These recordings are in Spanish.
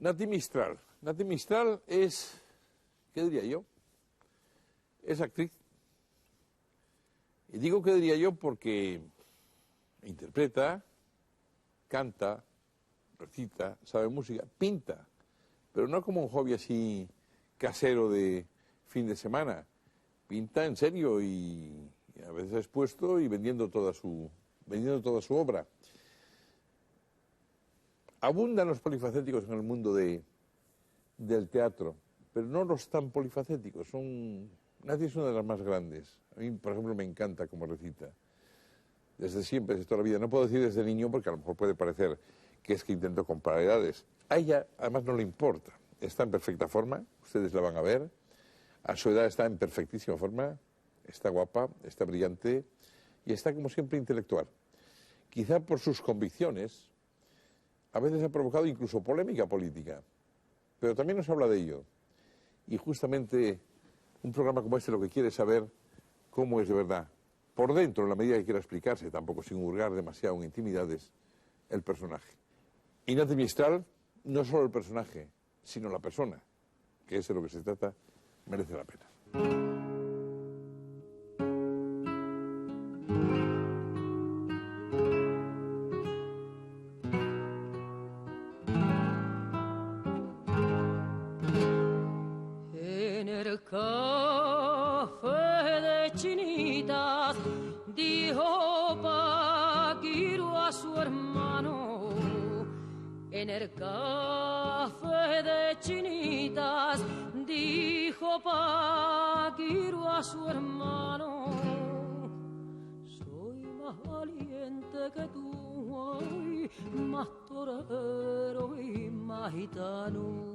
Nati Mistral. Nati Mistral es, ¿qué diría yo? Es actriz. Y digo qué diría yo porque interpreta, canta, recita, sabe música, pinta, pero no como un hobby así casero de fin de semana. Pinta en serio y a veces expuesto y vendiendo toda su obra. Abundan los polifacéticos en el mundo del teatro, pero no los tan polifacéticos. Nati es una de las más grandes. A mí, por ejemplo, me encanta cómo recita. Desde siempre, desde toda la vida. No puedo decir desde niño porque a lo mejor puede parecer que es que intento comparar edades. A ella, además, no le importa. Está en perfecta forma, ustedes la van a ver. A su edad está en perfectísima forma, está guapa, está brillante y está, como siempre, intelectual. Quizá por sus convicciones, a veces ha provocado incluso polémica política, pero también nos habla de ello. Y justamente un programa como este lo que quiere es saber cómo es de verdad, por dentro, en la medida que quiera explicarse, tampoco sin hurgar demasiado en intimidades, el personaje. Y Nati Mistral, no solo el personaje, sino la persona, que es de lo que se trata, merece la pena. En el café de Chinitas dijo Paquiro a su hermano. En el café de Chinitas dijo Paquiro a su hermano. Soy más valiente que tú, ay, más torero y más gitano.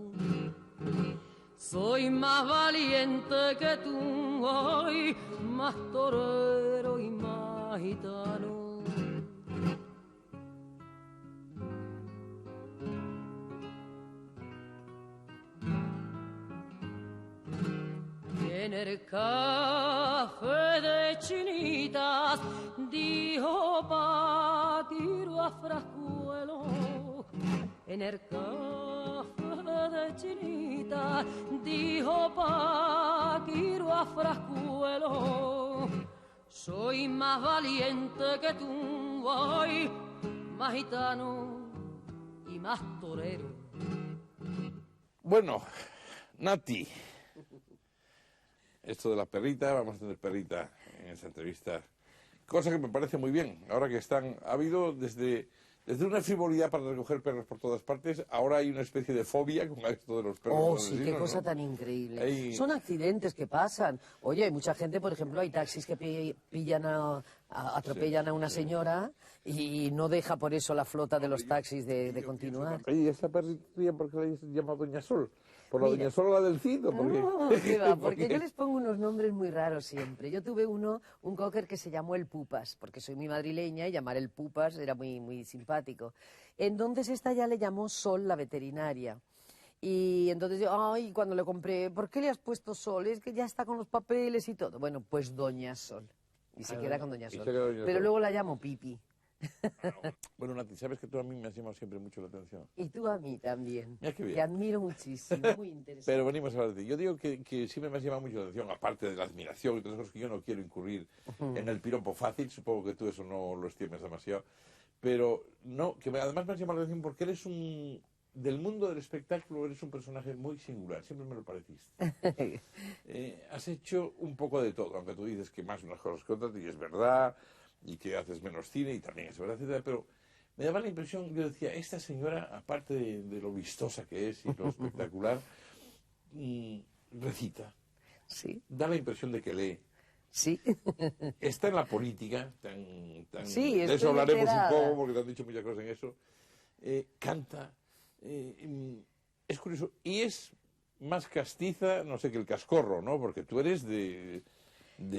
Soy más valiente que tú, ay, más torero y más gitano. En el café de Chinitas dijo Paquiro a Frascuelo. En el café de Chinitas dijo Paquiro a Frascuelo. Soy más valiente que tú, ay, más gitano y más torero. Bueno, Nati, esto de la perrita, vamos a tener perrita en esta entrevista, cosa que me parece muy bien, ahora que ha habido desde una frivolidad para recoger perros por todas partes, ahora hay una especie de fobia con esto de los perros. Oh, sí, qué cosa tan increíble. Son accidentes que pasan. Oye, hay mucha gente, por ejemplo, hay taxis que atropellan a una señora y no deja por eso la flota de los taxis de continuar. ¿Y esta perrita por qué la llama Doña Sol? ¿Por la Doña Sol la del Cid? No, ¿qué va? Porque yo les pongo unos nombres muy raros siempre. Yo tuve un cocker que se llamó el Pupas, porque soy muy madrileña y llamar el Pupas era muy, muy simpático. Entonces esta ya le llamó Sol, la veterinaria. Y entonces yo, ay, cuando le compré, ¿por qué le has puesto Sol? Es que ya está con los papeles y todo. Bueno, pues Doña Sol. Y se queda con Doña Sol. Pero luego la llamo Pipi. Bueno, Nati, sabes que tú a mí me has llamado siempre mucho la atención. Y tú a mí también. Mira qué bien. Te admiro muchísimo, muy interesante. Pero venimos a hablar de ti. Yo digo que siempre me has llamado mucho la atención, aparte de la admiración y todas esas cosas que yo no quiero incurrir en el piropo fácil, supongo que tú eso no lo estimes demasiado, pero no, que además me has llamado la atención porque eres del mundo del espectáculo eres un personaje muy singular, siempre me lo pareciste. Has hecho un poco de todo, aunque tú dices que más unas cosas que otras, y es verdad, y que haces menos cine, y también es verdad, etcétera, pero me daba la impresión, yo decía, esta señora, aparte de lo vistosa que es y lo espectacular, recita. Sí. Da la impresión de que lee. Sí. Está en la política, Sí, de eso estoy hablaremos enterada. un poco, porque te han dicho muchas cosas en eso. Canta, es curioso, y es más castiza, no sé, que el cascorro, ¿no? Porque tú eres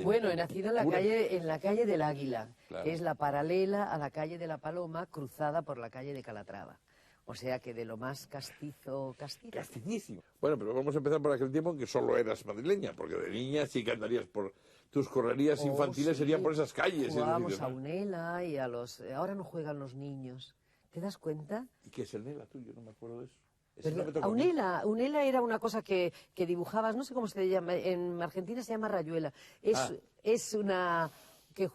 Bueno, he nacido en la calle del Águila, Claro. que es la paralela a la calle de la Paloma, cruzada por la calle de Calatrava. O sea que de lo más castizo, castizo. Castizísimo. Bueno, pero vamos a empezar por aquel tiempo en que solo eras madrileña, porque de niña sí que andarías por... Tus correrías infantiles sí. serían por esas calles. esos Jugábamos sitios, a ¿no? Unela y a los... Ahora no juegan los niños. ¿Te das cuenta? ¿Y qué es el Nela tuyo? No me acuerdo de eso. Ese no Perdón, me tocó a a mí. Unela era una cosa que dibujabas, no sé cómo se llama, en Argentina se llama rayuela. Es una... que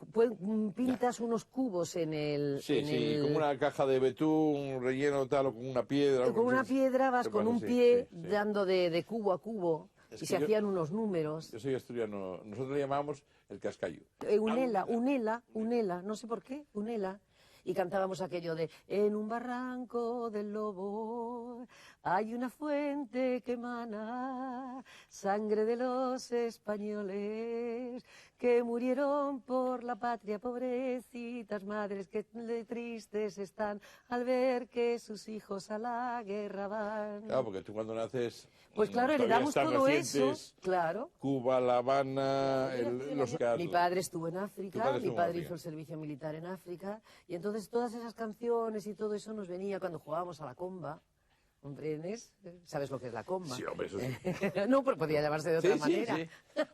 pintas unos cubos en el... Sí, en sí, el- como una caja de betún, relleno tal, o con una piedra. algo Con una así. piedra vas Se con pasa, un sí, pie sí, sí. dando de cubo a cubo Es y que se yo- hacían unos números. Yo soy asturiano, nosotros le llamábamos el cascayo. Unela, no sé por qué, Unela. Y cantábamos aquello de en un barranco del Lobo hay una fuente que emana sangre de los españoles que murieron por la patria, pobrecitas madres que tristes están al ver que sus hijos a la guerra van. Claro, porque tú cuando naces... Pues claro, todavía heredamos están todo eso, recientes claro. Cuba, La Habana, Mi padre estuvo en Tu África, padre mi estuvo en padre África. hizo el servicio militar en África, y entonces todas esas canciones y todo eso nos venía cuando jugábamos a la comba. ¿Comprendes? ¿Sabes lo que es la comba? Sí, hombre, eso sí. No, pero podía llamarse de otra Sí, manera. sí.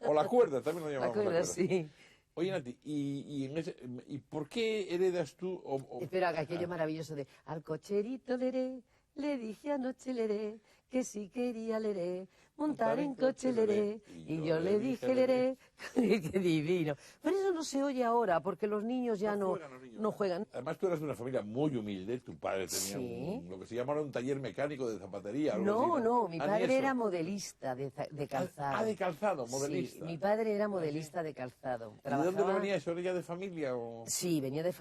O la cuerda, también lo ¿Te llamamos la acuerdas? cuerda. Sí. Oye, Nati, ¿y por qué heredas tú? Espera, que aquello maravilloso de al cocherito leré, le dije anoche leré, que si quería leré, montar en coche leré, y yo le dije leré, qué divino. Pero eso no se oye ahora, porque los niños ya no juegan los niños. no juegan. Además, tú eras de una familia muy humilde. Tu padre tenía Sí. lo que se llamaba un taller mecánico de zapatería. Algo No, así, no, mi Ah, ni padre eso. era modelista de calzado. Ah, de calzado, modelista. Sí, mi padre era modelista de calzado. ¿Y de dónde Trabajaba- venía eso? ¿Era de familia o...? Sí, venía de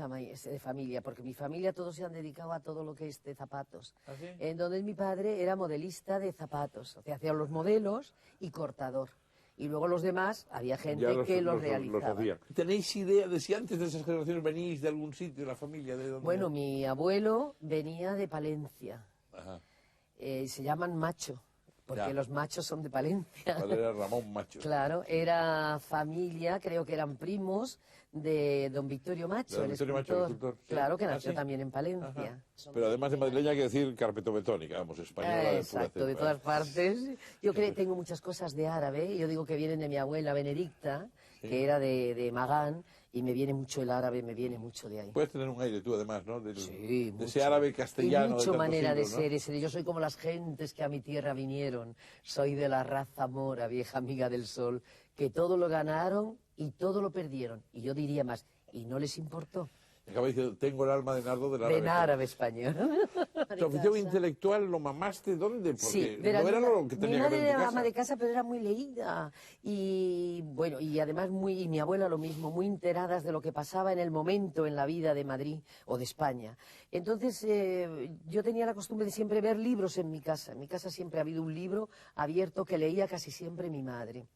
familia, porque mi familia todos se han dedicado a todo lo que es de zapatos. ¿Ah, sí? Entonces mi padre era modelista de zapatos, o sea, hacía los modelos y cortador. Y luego los demás, había gente Ya que los realizaba. hacía. ¿Tenéis idea de si antes de esas generaciones venís de algún sitio, de la familia? ¿De dónde? Bueno, mi abuelo venía de Palencia. Ajá. Se llaman macho, porque Ya. los machos son de Palencia. Padre era Ramón Macho. Claro, era familia, creo que eran primos de don Victorio Macho, De don Victorio Macho, el escultor, sí. Claro, que Ah, nació sí. también en Palencia. Ajá. Son Pero además de madrileña hay que decir carpetobetónica, vamos, española de pura Exacto, de cepa. todas partes. Yo creo que tengo muchas cosas de árabe. Yo digo que vienen de mi abuela Benedicta, que era de Magán, y me viene mucho el árabe, me viene mucho de ahí. Puedes tener un aire tú, además, ¿no? Sí, de ese mucho. árabe castellano. Y de mucho tantos manera de siglos, ¿no? ser ese. Yo soy como las gentes que a mi tierra vinieron. Soy de la raza mora, vieja amiga del sol, que todo lo ganaron y todo lo perdieron. Y yo diría más, y no les importó. Acaba diciendo, tengo el alma de nardo del árabe. De árabe español. ¿Tu oficio intelectual lo mamaste dónde? Porque Sí, no verás, era lo que mi tenía que madre ver en tu era casa. ama de casa, pero era muy leída. Y bueno, y además y mi abuela lo mismo, muy enteradas de lo que pasaba en el momento en la vida de Madrid o de España. Entonces, yo tenía la costumbre de siempre ver libros en mi casa. En mi casa siempre ha habido un libro abierto que leía casi siempre mi madre.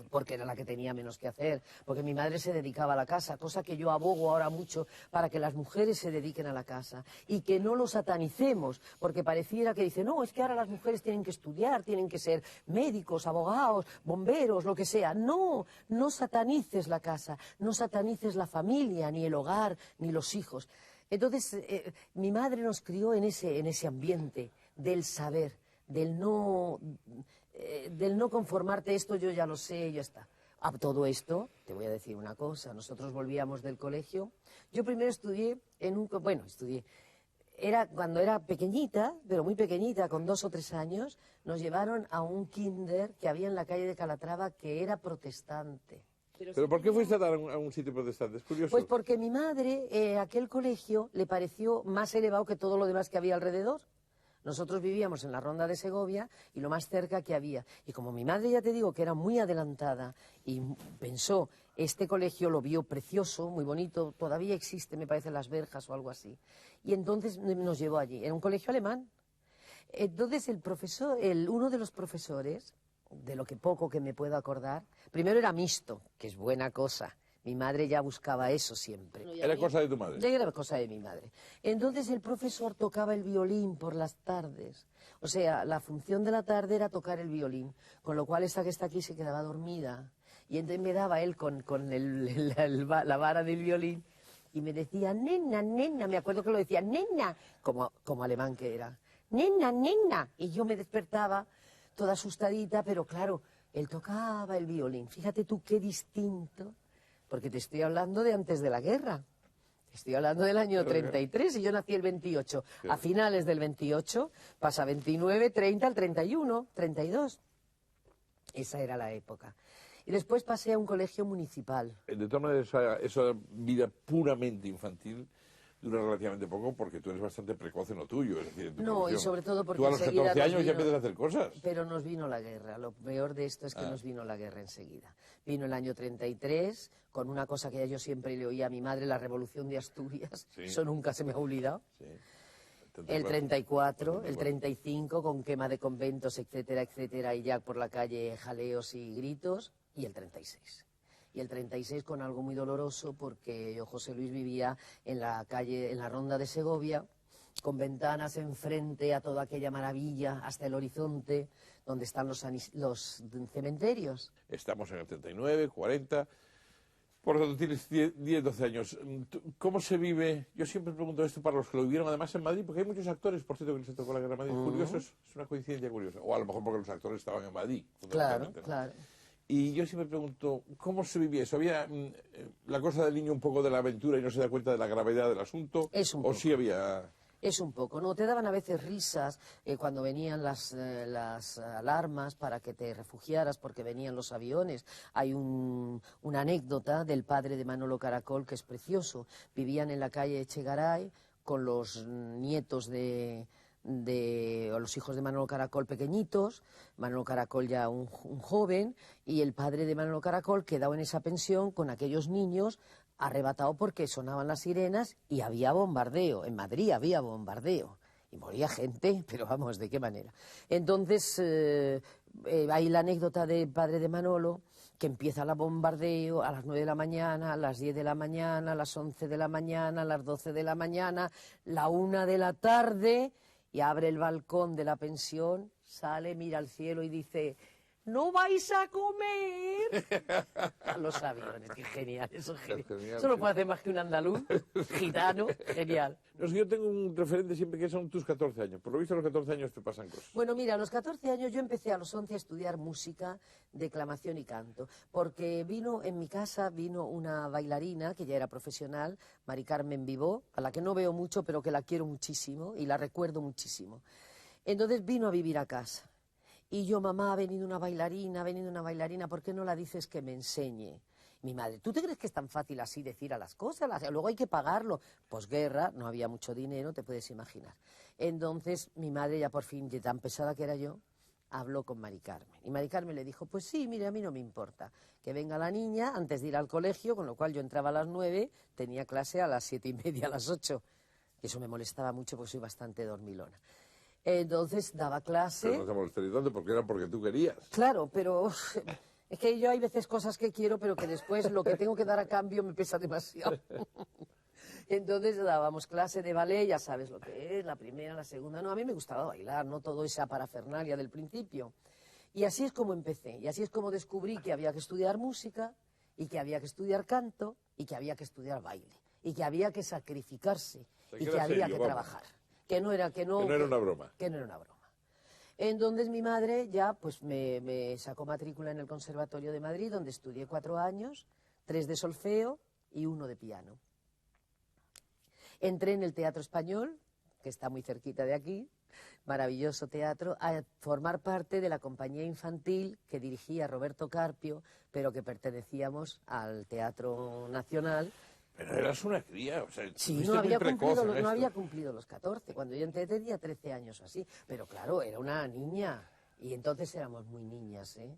Porque era la que tenía menos que hacer, porque mi madre se dedicaba a la casa, cosa que yo abogo ahora mucho para que las mujeres se dediquen a la casa y que no lo satanicemos, porque pareciera que dice, no, es que ahora las mujeres tienen que estudiar, tienen que ser médicos, abogados, bomberos, lo que sea. No, no satanices la casa, no satanices la familia, ni el hogar, ni los hijos. Entonces, mi madre nos crió en ese ambiente del saber, del no conformarte, esto yo ya lo sé, ya está. A todo esto, te voy a decir una cosa, nosotros volvíamos del colegio, yo primero estudié cuando era pequeñita, pero muy pequeñita, con 2 o 3 años, nos llevaron a un kinder que había en la calle de Calatrava que era protestante. ¿Pero por qué fuiste a dar a un sitio protestante? Es curioso. Pues porque mi madre, aquel colegio, le pareció más elevado que todo lo demás que había alrededor. Nosotros vivíamos en la Ronda de Segovia y lo más cerca que había. Y como mi madre, ya te digo, que era muy adelantada y pensó, este colegio lo vio precioso, muy bonito, todavía existe, me parece, Las Verjas o algo así. Y entonces nos llevó allí. Era un colegio alemán. Entonces uno de los profesores de lo que poco que me puedo acordar, primero era mixto, que es buena cosa. Mi madre ya buscaba eso siempre. ¿Era cosa de tu madre? Ya era cosa de mi madre. Entonces el profesor tocaba el violín por las tardes. O sea, la función de la tarde era tocar el violín, con lo cual esta que está aquí se quedaba dormida. Y entonces me daba él con la vara del violín y me decía, nena, nena, me acuerdo que lo decía, nena, como alemán que era, nena, nena. Y yo me despertaba toda asustadita, pero claro, él tocaba el violín. Fíjate tú qué distinto. Porque te estoy hablando de antes de la guerra. Te estoy hablando del año 33 y yo nací el 28. Sí. A finales del 28 pasa 29, 30, el 31, 32. Esa era la época. Y después pasé a un colegio municipal. De todas maneras, esa vida puramente infantil dura relativamente poco porque tú eres bastante precoz en lo tuyo. Es decir, en tu No, profesión. y sobre todo porque tú a los enseguida 14 nos años ya vino- empiezas a hacer cosas. Pero nos vino la guerra. Lo peor de esto es que nos vino la guerra enseguida. Vino el año 33, con una cosa que yo siempre le oía a mi madre, la Revolución de Asturias. Sí. Eso nunca se me ha olvidado. Sí. El 34, el 35, con quema de conventos, etcétera, etcétera, y ya por la calle jaleos y gritos, y el 36. Y el 36 con algo muy doloroso, porque yo, José Luis, vivía en la calle, en la Ronda de Segovia, con ventanas enfrente a toda aquella maravilla, hasta el horizonte, donde están los cementerios. Estamos en el 39, 40. Por lo tanto, tienes 10, 12 años. ¿Cómo se vive? Yo siempre pregunto esto para los que lo vivieron además en Madrid, porque hay muchos actores, por cierto, que les tocó la guerra en Madrid. Curioso, es una coincidencia curiosa. O a lo mejor porque los actores estaban en Madrid. Claro, fundamentalmente, ¿no? claro. Y yo siempre pregunto, ¿cómo se vivía eso? ¿Había la cosa del niño un poco de la aventura y no se da cuenta de la gravedad del asunto? Es un ¿O poco. sí había...? Es un poco, ¿no? Te daban a veces risas cuando venían las alarmas para que te refugiaras porque venían los aviones. Hay una anécdota del padre de Manolo Caracol que es precioso. Vivían en la calle Echegaray con los nietos o los hijos de Manolo Caracol pequeñitos, Manolo Caracol ya un joven, y el padre de Manolo Caracol quedaba en esa pensión con aquellos niños arrebatado porque sonaban las sirenas y había bombardeo. En Madrid había bombardeo y moría gente, pero vamos, ¿de qué manera? Entonces, hay la anécdota del padre de Manolo, que empieza el bombardeo a las 9 de la mañana, a las 10 de la mañana, a las 11 de la mañana, a las 12 de la mañana, la 1 de la tarde, y abre el balcón de la pensión, sale, mira al cielo y dice... ¿No vais a comer? A los aviones, qué genial, eso es genial. Genial, Eso no sí. puede hacer más que un andaluz, gitano, genial. No sé, yo tengo un referente siempre que son tus 14 años. Por lo visto a los 14 años te pasan cosas. Bueno, mira, a los 14 años yo empecé a los 11 a estudiar música, declamación y canto, porque en mi casa vino una bailarina que ya era profesional, Mari Carmen Vivó, a la que no veo mucho, pero que la quiero muchísimo y la recuerdo muchísimo. Entonces vino a vivir a casa. Y yo, mamá, ha venido una bailarina, ¿por qué no la dices que me enseñe? Mi madre, ¿tú te crees que es tan fácil así decir a las cosas? Luego hay que pagarlo. Posguerra, no había mucho dinero, te puedes imaginar. Entonces, mi madre ya por fin, de tan pesada que era yo, habló con Mari Carmen. Y Mari Carmen le dijo, pues sí, mire, a mí no me importa. Que venga la niña antes de ir al colegio, con lo cual yo entraba a las 9, tenía clase a las 7:30, a las 8. Y eso me molestaba mucho porque soy bastante dormilona. Entonces daba clase. Pero no te molestaría tanto porque era porque tú querías. Claro, pero es que yo hay veces cosas que quiero, pero que después lo que tengo que dar a cambio me pesa demasiado. Entonces dábamos clase de ballet, ya sabes lo que es, la primera, la segunda. No, a mí me gustaba bailar, no todo esa parafernalia del principio. Y así es como empecé, y así es como descubrí que había que estudiar música, y que había que estudiar canto, y que había que estudiar baile, y que había que sacrificarse, sea, y que que era había serio, que vamos. trabajar. Que no era una broma. Que no era una broma. Entonces mi madre ya pues me sacó matrícula en el Conservatorio de Madrid, donde estudié 4 años, 3 de solfeo y 1 de piano. Entré en el Teatro Español, que está muy cerquita de aquí, maravilloso teatro, a formar parte de la compañía infantil que dirigía Roberto Carpio, pero que pertenecíamos al Teatro Nacional. Pero eras una cría, o sea, Sí, fuiste no muy había, precoz en no esto. había cumplido los 14. Cuando yo entré tenía 13 años o así. Pero claro, era una niña. Y entonces éramos muy niñas, ¿eh?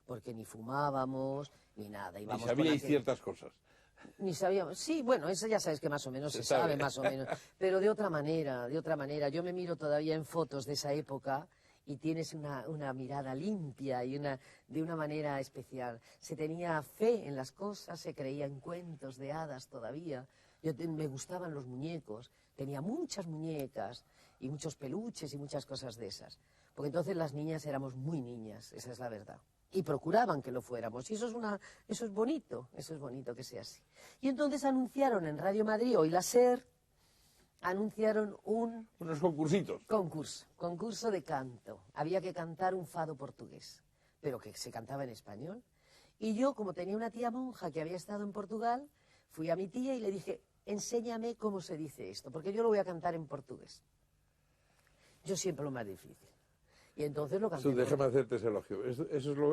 Porque ni fumábamos, ni nada. Y Íbamos con sabíais aquel- ciertas cosas. Ni sabíamos. Sí, bueno, eso ya sabes que más o menos se sabe, sabe. más o menos. Pero de otra manera, de otra manera. Yo me miro todavía en fotos de esa época y tienes una mirada limpia y de una manera especial. Se tenía fe en las cosas, se creía en cuentos de hadas todavía. Me gustaban los muñecos, tenía muchas muñecas y muchos peluches y muchas cosas de esas. Porque entonces las niñas éramos muy niñas, esa es la verdad. Y procuraban que lo fuéramos. Y eso es bonito que sea así. Y entonces anunciaron en Radio Madrid, hoy la SER, anunciaron unos concursitos. Concurso de canto. Había que cantar un fado portugués, pero que se cantaba en español. Y yo, como tenía una tía monja que había estado en Portugal, fui a mi tía y le dije, enséñame cómo se dice esto, porque yo lo voy a cantar en portugués. Yo siempre lo más difícil. Y entonces lo canté. Déjame hacerte ese elogio. Eso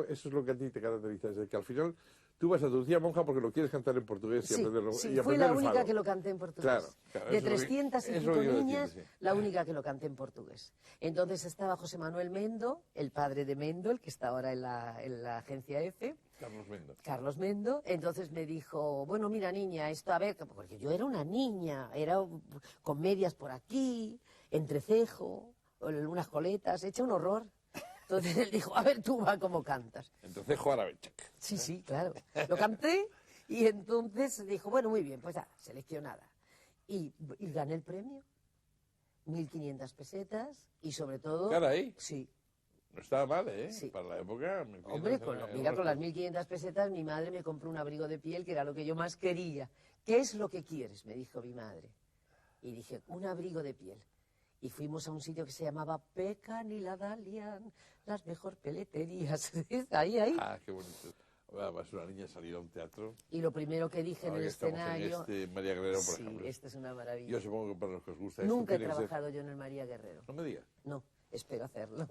es lo que a ti te caracteriza, es de que al final tú vas a tu tía monja porque lo quieres cantar en portugués y aprenderlo. Sí, y fui la única que lo canté en portugués. Claro, de 300 y pico niñas, decir, sí. La única que lo canté en portugués. Entonces estaba José Manuel Mendo, el padre de Mendo, el que está ahora en la agencia F. Carlos Mendo. Entonces me dijo, bueno, mira niña, esto a ver, porque yo era una niña, era con medias por aquí, entrecejo, unas coletas, hecha un horror. Entonces él dijo, a ver tú, va, cómo cantas. Entonces Juana Benchac. Sí, claro. Lo canté y entonces dijo, bueno, muy bien, pues ya, seleccionada. Y gané el premio. 1.500 pesetas y sobre todo... ¿Caray? Sí. No estaba mal, ¿eh? Sí. Para la época... Hombre, con las 1.500 pesetas mi madre me compró un abrigo de piel que era lo que yo más quería. ¿Qué es lo que quieres?, me dijo mi madre. Y dije, un abrigo de piel. Y fuimos a un sitio que se llamaba Pecan y la Dalian, las mejor peleterías. Ahí. Ah, qué bonito. Además, una niña salió a un teatro. Y lo primero que dije en el escenario... María Guerrero, por ejemplo. Sí, esta es una maravilla. Yo supongo que para los que os gusta Nunca he trabajado yo en el María Guerrero. No me digas. No, espero hacerlo.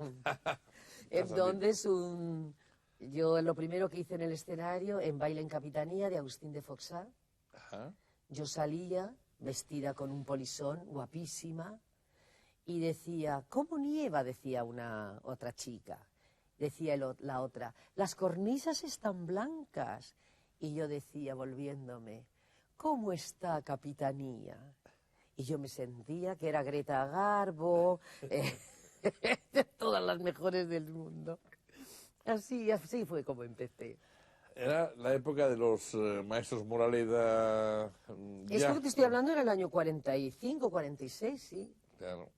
Entonces, yo lo primero que hice en el escenario, en Baile en Capitanía, de Agustín de Foxá, yo salía vestida con un polisón, guapísima, y decía, ¿cómo nieva?, decía otra chica. Decía la otra, las cornisas están blancas. Y yo decía, volviéndome, ¿cómo está Capitanía? Y yo me sentía que era Greta Garbo, todas las mejores del mundo. Así fue como empecé. Era la época de los maestros Moraleda. Esto que te estoy hablando era el año 45, 46, sí. Claro.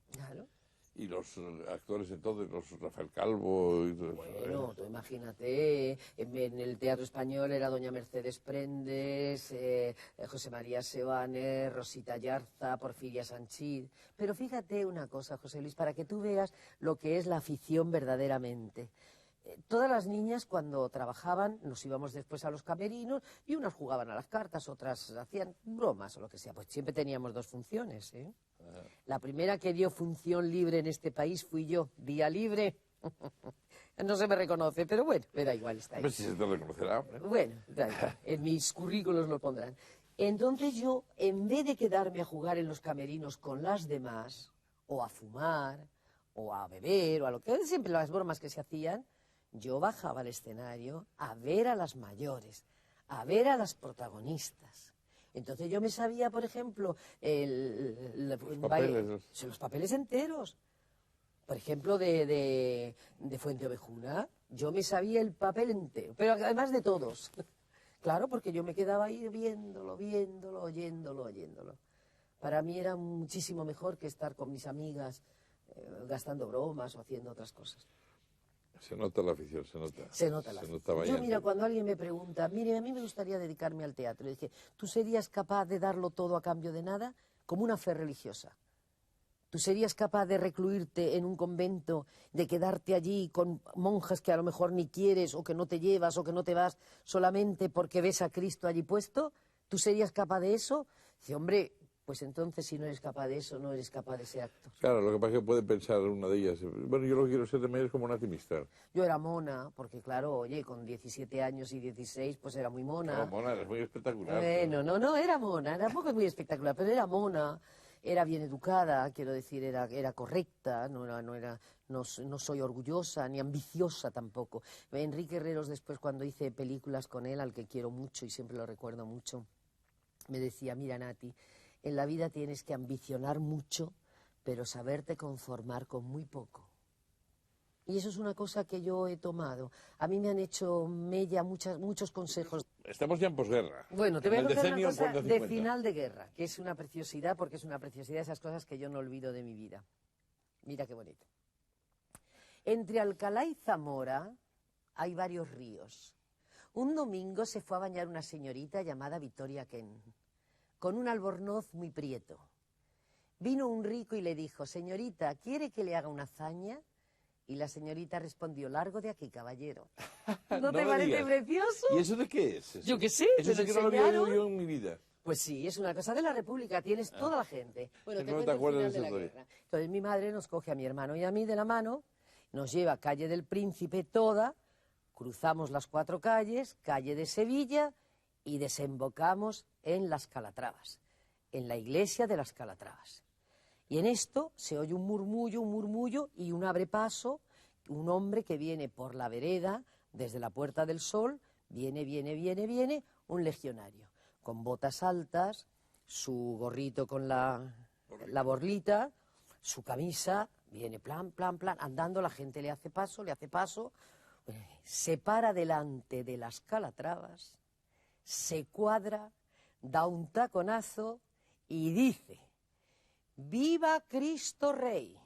Y los actores entonces, los Rafael Calvo y todo bueno, eso. tú imagínate, en el Teatro Español era doña Mercedes Prendes, José María Seoane, Rosita Yarza, Porfiria Sanchís. Pero fíjate una cosa, José Luis, para que tú veas lo que es la afición verdaderamente. Todas las niñas cuando trabajaban nos íbamos después a los camerinos y unas jugaban a las cartas, otras hacían bromas o lo que sea. Pues siempre teníamos dos funciones, ¿eh? La primera que dio función libre en este país fui yo, día libre. No se me reconoce, pero bueno, da igual, está ahí. A ver si se te reconocerá. Bueno, da igual, en mis currículos lo pondrán. Entonces yo, en vez de quedarme a jugar en los camerinos con las demás, o a fumar, o a beber, o a lo que siempre las bromas que se hacían, yo bajaba al escenario a ver a las mayores, a ver a las protagonistas. Entonces yo me sabía, por ejemplo, los papeles enteros. Por ejemplo, de Fuente Ovejuna, yo me sabía el papel entero, pero además de todos. Claro, porque yo me quedaba ahí viéndolo, oyéndolo. Para mí era muchísimo mejor que estar con mis amigas gastando bromas o haciendo otras cosas. Se nota la afición, se nota. Se nota la afición. Yo, mira, cuando alguien me pregunta, mire, a mí me gustaría dedicarme al teatro, le dije, ¿tú serías capaz de darlo todo a cambio de nada? Como una fe religiosa. ¿Tú serías capaz de recluirte en un convento, de quedarte allí con monjas que a lo mejor ni quieres, o que no te llevas, o que no te vas solamente porque ves a Cristo allí puesto? ¿Tú serías capaz de eso? Dice, hombre, pues entonces si no eres capaz de eso, no eres capaz de ese acto. Claro, lo que pasa es que puede pensar una de ellas, bueno, yo lo que quiero ser de mayor es como una Timistar. Yo era mona, porque claro, oye, con 17 años y 16, pues era muy mona. No, mona, eres muy espectacular. Bueno, no, era mona, tampoco es muy espectacular, pero era mona, era bien educada, quiero decir, era correcta, no soy orgullosa ni ambiciosa tampoco. Enrique Herreros después, cuando hice películas con él, al que quiero mucho y siempre lo recuerdo mucho, me decía, mira Nati, en la vida tienes que ambicionar mucho, pero saberte conformar con muy poco. Y eso es una cosa que yo he tomado. A mí me han hecho mella muchos consejos. Estamos ya en posguerra. Bueno, te voy a En el contar una decenio cosa 40-50. de final de guerra, que es una preciosidad, porque es una preciosidad de esas cosas que yo no olvido de mi vida. Mira qué bonito. Entre Alcalá y Zamora hay varios ríos. Un domingo se fue a bañar una señorita llamada Victoria Ken, con un albornoz muy prieto. Vino un rico y le dijo: señorita, ¿quiere que le haga una hazaña? Y la señorita respondió: largo de aquí, caballero. ¿No No te me parece digas. precioso? ¿Y eso de qué es? Eso? Yo qué sé, Eso me sí lo que no lo había oído enseñaron. yo en mi vida. Pues sí, es una cosa de la República, tienes toda la gente. Bueno, Sí, te no te cuento el acuerdas final de de la esa historia. guerra. Entonces mi madre nos coge a mi hermano y a mí de la mano, nos lleva a Calle del Príncipe toda, cruzamos las 4 calles, calle de Sevilla, y desembocamos en Las Calatravas, en la iglesia de Las Calatravas. Y en esto se oye un murmullo y un abrepaso, un hombre que viene por la vereda, desde la Puerta del Sol, viene, un legionario, con botas altas, su gorrito con la borlita, su camisa, viene plan, andando, la gente le hace paso, se para delante de Las Calatravas, se cuadra, da un taconazo y dice: ¡Viva Cristo Rey!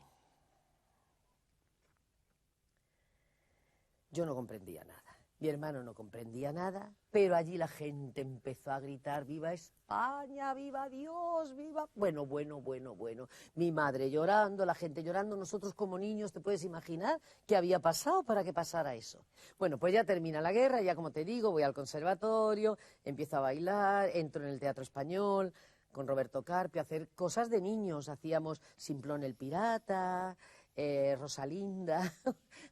Yo no comprendía nada, mi hermano no comprendía nada, pero allí la gente empezó a gritar: ¡Viva España! ¡Viva Dios! ¡Viva! Bueno. Mi madre llorando, la gente llorando, nosotros como niños, ¿te puedes imaginar qué había pasado para que pasara eso? Bueno, pues ya termina la guerra, ya como te digo, voy al conservatorio, empiezo a bailar, entro en el Teatro Español con Roberto Carpio, a hacer cosas de niños, hacíamos Simplón el Pirata, Rosalinda,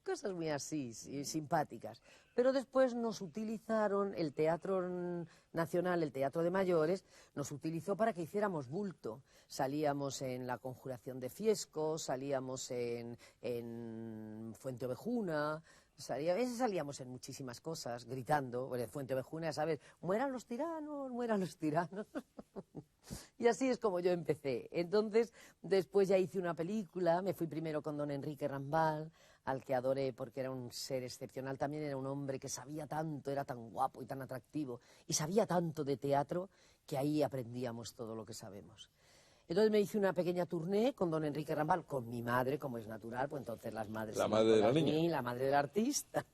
cosas muy así, sí, simpáticas. Pero después nos utilizaron, el Teatro Nacional, el Teatro de Mayores, nos utilizó para que hiciéramos bulto. Salíamos en La Conjuración de Fiesco, salíamos en Fuente Ovejuna, salíamos en muchísimas cosas, gritando. Bueno, Fuente Ovejuna, ¿sabes? ¡Mueran los tiranos! ¡Mueran los tiranos! Y así es como yo empecé. Entonces, después ya hice una película, me fui primero con don Enrique Rambal, al que adoré porque era un ser excepcional, también era un hombre que sabía tanto, era tan guapo y tan atractivo, y sabía tanto de teatro, que ahí aprendíamos todo lo que sabemos. Entonces me hice una pequeña tournée con don Enrique Rambal, con mi madre, como es natural, pues entonces las madres... La madre de la niña. Mí, la madre del artista.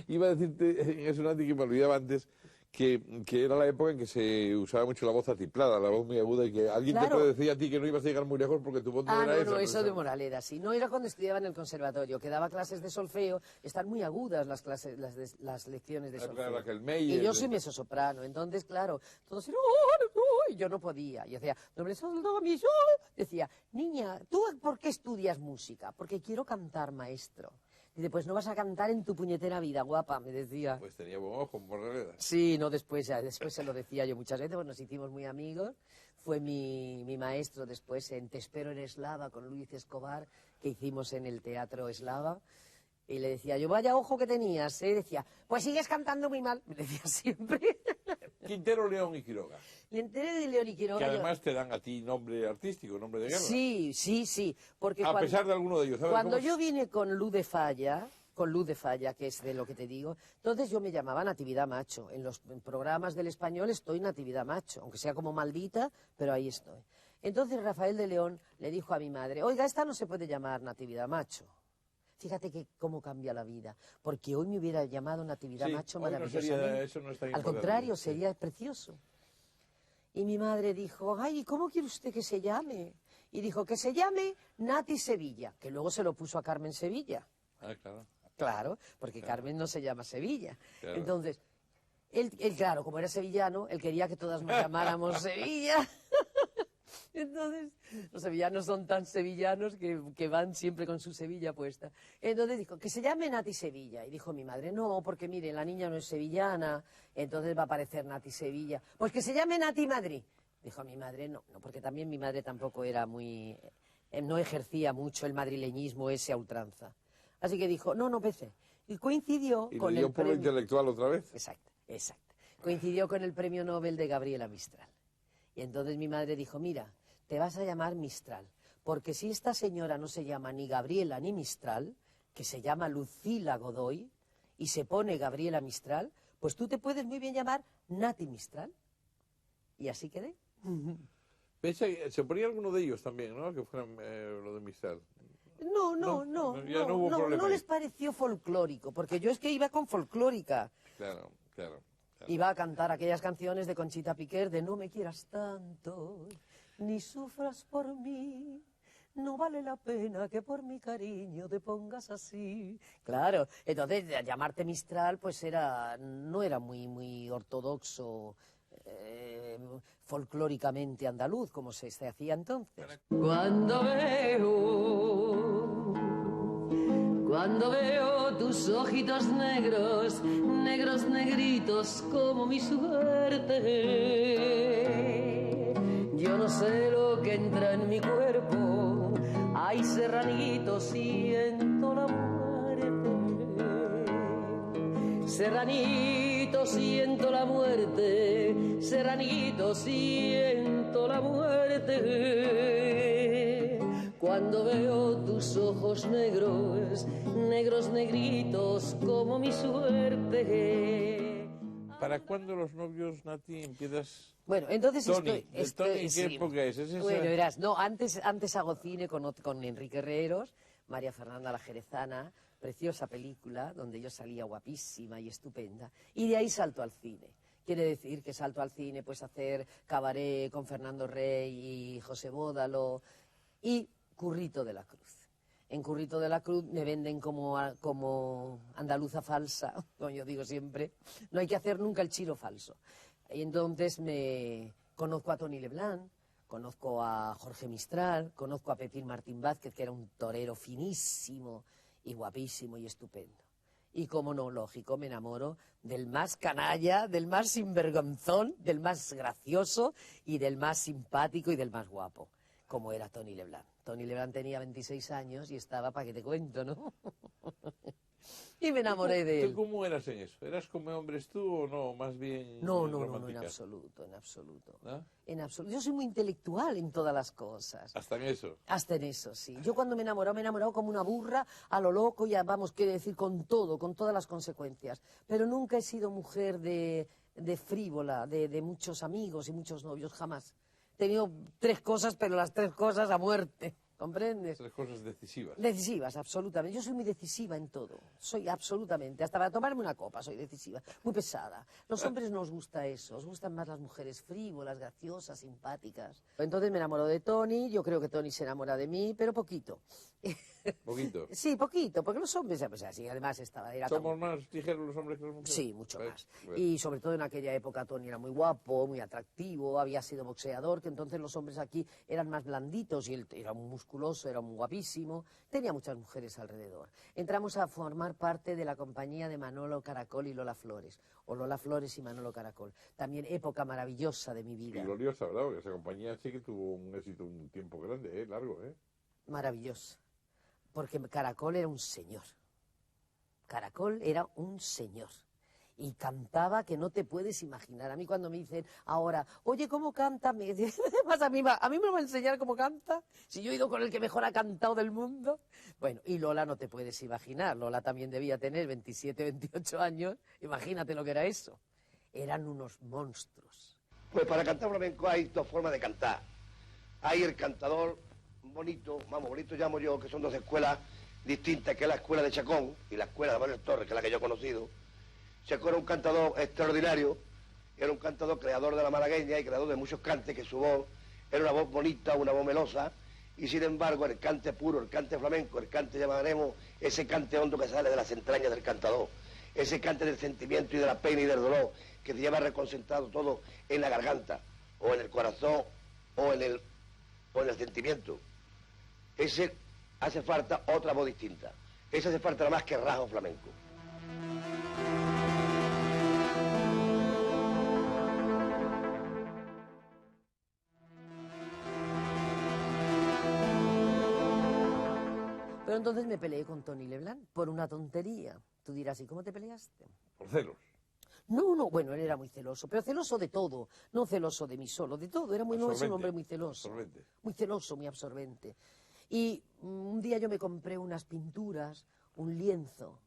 Iba a decirte, eso Nati, que me olvidaba antes, que era la época en que se usaba mucho la voz atiplada, la voz muy aguda, y que alguien te Claro. puede decir a ti que no ibas a llegar muy lejos porque tu voz no era esa. No, eso de precisamente. Moraleda, sí. No era cuando estudiaba en el conservatorio, que daba clases de solfeo, están muy agudas las clases, las lecciones de solfeo. Raquel Meyer, Y yo soy mezzosoprano, entonces, claro, todos eran, y yo no podía. Yo decía, doble sol, do, mi, sol. Decía, niña, ¿tú por qué estudias música? Porque quiero cantar, maestro. Dice, pues no vas a cantar en tu puñetera vida, guapa, me decía. Pues tenía buen ojo, Moraleda. Sí, no, después se lo decía yo muchas veces, pues nos hicimos muy amigos. Fue mi maestro después en Te espero en Eslava con Luis Escobar, que hicimos en el Teatro Eslava. Y le decía yo, vaya ojo que tenías, ¿eh? Decía, pues sigues cantando muy mal, me decía siempre. Quintero, León y Quiroga. Le enteré de León y Quiroga. Que además te dan a ti nombre artístico, nombre de guerra. Sí, porque A pesar de alguno de ellos, ¿sabes? cuando cómo? yo vine con Luz de Falla, que es de lo que te digo, entonces yo me llamaba Natividad Macho. En los programas del español estoy Natividad Macho, aunque sea como maldita, pero ahí estoy. Entonces Rafael de León le dijo a mi madre, oiga, esta no se puede llamar Natividad Macho. Fíjate que cómo cambia la vida, porque hoy me hubiera llamado Natividad Sí, Macho hoy no maravillosamente. sería- eso no es tan Al importante, contrario, sí. sería precioso. Y mi madre dijo, ay, ¿cómo quiere usted que se llame? Y dijo, que se llame Nati Sevilla, que luego se lo puso a Carmen Sevilla. Ah, claro. Claro, porque Carmen no se llama Sevilla. Claro. Entonces, él, claro, como era sevillano, él quería que todas nos llamáramos Sevilla. Entonces, los sevillanos son tan sevillanos que van siempre con su Sevilla puesta. Entonces dijo, que se llame Nati Sevilla. Y dijo mi madre, no, porque mire, la niña no es sevillana, entonces va a aparecer Nati Sevilla. Pues que se llame Nati Madrid. Dijo mi madre, no, porque también mi madre tampoco era muy... no ejercía mucho el madrileñismo ese a ultranza. Así que dijo, no, Pece. Y coincidió Y con le dio el por lo premio... intelectual otra vez. Exacto. Coincidió con el premio Nobel de Gabriela Mistral. Y entonces mi madre dijo, mira, te vas a llamar Mistral, porque si esta señora no se llama ni Gabriela ni Mistral, que se llama Lucila Godoy y se pone Gabriela Mistral, pues tú te puedes muy bien llamar Nati Mistral. Y así quedé. Se ponía alguno de ellos también, ¿no? Que fueran lo de Mistral. No les pareció folclórico, porque yo es que iba con folclórica. Claro. Iba a cantar aquellas canciones de Conchita Piquer de no me quieras tanto, ni sufras por mí, no vale la pena que por mi cariño te pongas así. Claro, entonces llamarte Mistral pues no era muy ortodoxo, folclóricamente andaluz, como se hacía entonces. Cuando veo tus ojitos negros, negros negritos como mi suerte, yo no sé lo que entra en mi cuerpo, ay serranito siento la muerte, serranito siento la muerte, serranito siento la muerte. Cuando veo tus ojos negros, negros negritos como mi suerte. ¿Para cuándo los novios, Nati, empiezas? Bueno, entonces Toni, ¿qué época es? ¿Es esa? Bueno, verás, no, antes hago cine con Enrique Herreros, María Fernanda la Jerezana, preciosa película donde yo salía guapísima y estupenda, y de ahí salto al cine. Quiere decir que salto al cine, pues hacer cabaret con Fernando Rey y José Bódalo y Currito de la Cruz. En Currito de la Cruz me venden como andaluza falsa, como yo digo siempre. No hay que hacer nunca el chiro falso. Y entonces conozco a Toni Leblanc, conozco a Jorge Mistral, conozco a Pepín Martín Vázquez, que era un torero finísimo y guapísimo y estupendo. Y como no, lógico, me enamoro del más canalla, del más sinvergonzón, del más gracioso y del más simpático y del más guapo, como era Toni Leblanc. Toni Leblanc tenía 26 años y estaba, para que te cuento, ¿no? Y me enamoré de él. ¿Tú cómo eras en eso? ¿Eras como hombres tú o no? Más bien No, romántica. en absoluto, en absoluto. ¿Ah? En absoluto. Yo soy muy intelectual en todas las cosas. ¿Hasta en eso? Hasta en eso, sí. Yo cuando me he enamorado como una burra, a lo loco, ya vamos, quiere decir con todo, con todas las consecuencias. Pero nunca he sido mujer de frívola, de muchos amigos y muchos novios, jamás. He tenido 3 cosas, pero las 3 cosas a muerte, ¿comprendes? 3 cosas decisivas. Decisivas, absolutamente. Yo soy muy decisiva en todo. Soy absolutamente. Hasta para tomarme una copa soy decisiva. Muy pesada. Los hombres no os gusta eso. Os gustan más las mujeres frívolas, graciosas, simpáticas. Entonces me enamoro de Toni. Yo creo que Toni se enamora de mí, pero poquito. ¿Poquito? Sí, poquito, porque los hombres, pues así, además ¿Somos más ligeros los hombres que las mujeres? Sí, mucho más. Bueno. Y sobre todo en aquella época Toni era muy guapo, muy atractivo, había sido boxeador, que entonces los hombres aquí eran más blanditos y él era muy musculoso, era muy guapísimo, tenía muchas mujeres alrededor. Entramos a formar parte de la compañía de Manolo Caracol y Lola Flores, o Lola Flores y Manolo Caracol. También época maravillosa de mi vida. Y gloriosa, ¿verdad? Porque esa compañía sí que tuvo un éxito un tiempo grande, largo, Maravillosa. Porque Caracol era un señor. Caracol era un señor. Y cantaba que no te puedes imaginar. A mí cuando me dicen ahora, oye, ¿cómo canta? Me dicen, a mí me va a enseñar cómo canta. Si yo he ido con el que mejor ha cantado del mundo. Bueno, y Lola no te puedes imaginar. Lola también debía tener 27, 28 años. Imagínate lo que era eso. Eran unos monstruos. Pues para cantar flamenco hay 2 formas de cantar. Hay el cantador bonito, vamos, bonito llamo yo, que son 2 escuelas distintas, que es la escuela de Chacón y la escuela de Manuel Torres, que es la que yo he conocido. Chacón era un cantador extraordinario, era un cantador creador de la malagueña y creador de muchos cantes, que su voz era una voz bonita, una voz melosa, y sin embargo el cante puro, el cante flamenco, el cante llamaremos ese cante hondo que sale de las entrañas del cantador, ese cante del sentimiento y de la pena y del dolor, que te lleva reconcentrado todo en la garganta, o en el corazón, o en el sentimiento. Ese hace falta otra voz distinta. Ese hace falta nada más que rasgo flamenco. Pero entonces me peleé con Toni Leblanc por una tontería. Tú dirás, ¿y cómo te peleaste? Por celos. No, bueno, él era muy celoso, pero celoso de todo, no celoso de mí solo, de todo. Era no es un hombre muy celoso. Absorbente. Muy celoso, muy absorbente. Y un día yo me compré unas pinturas, un lienzo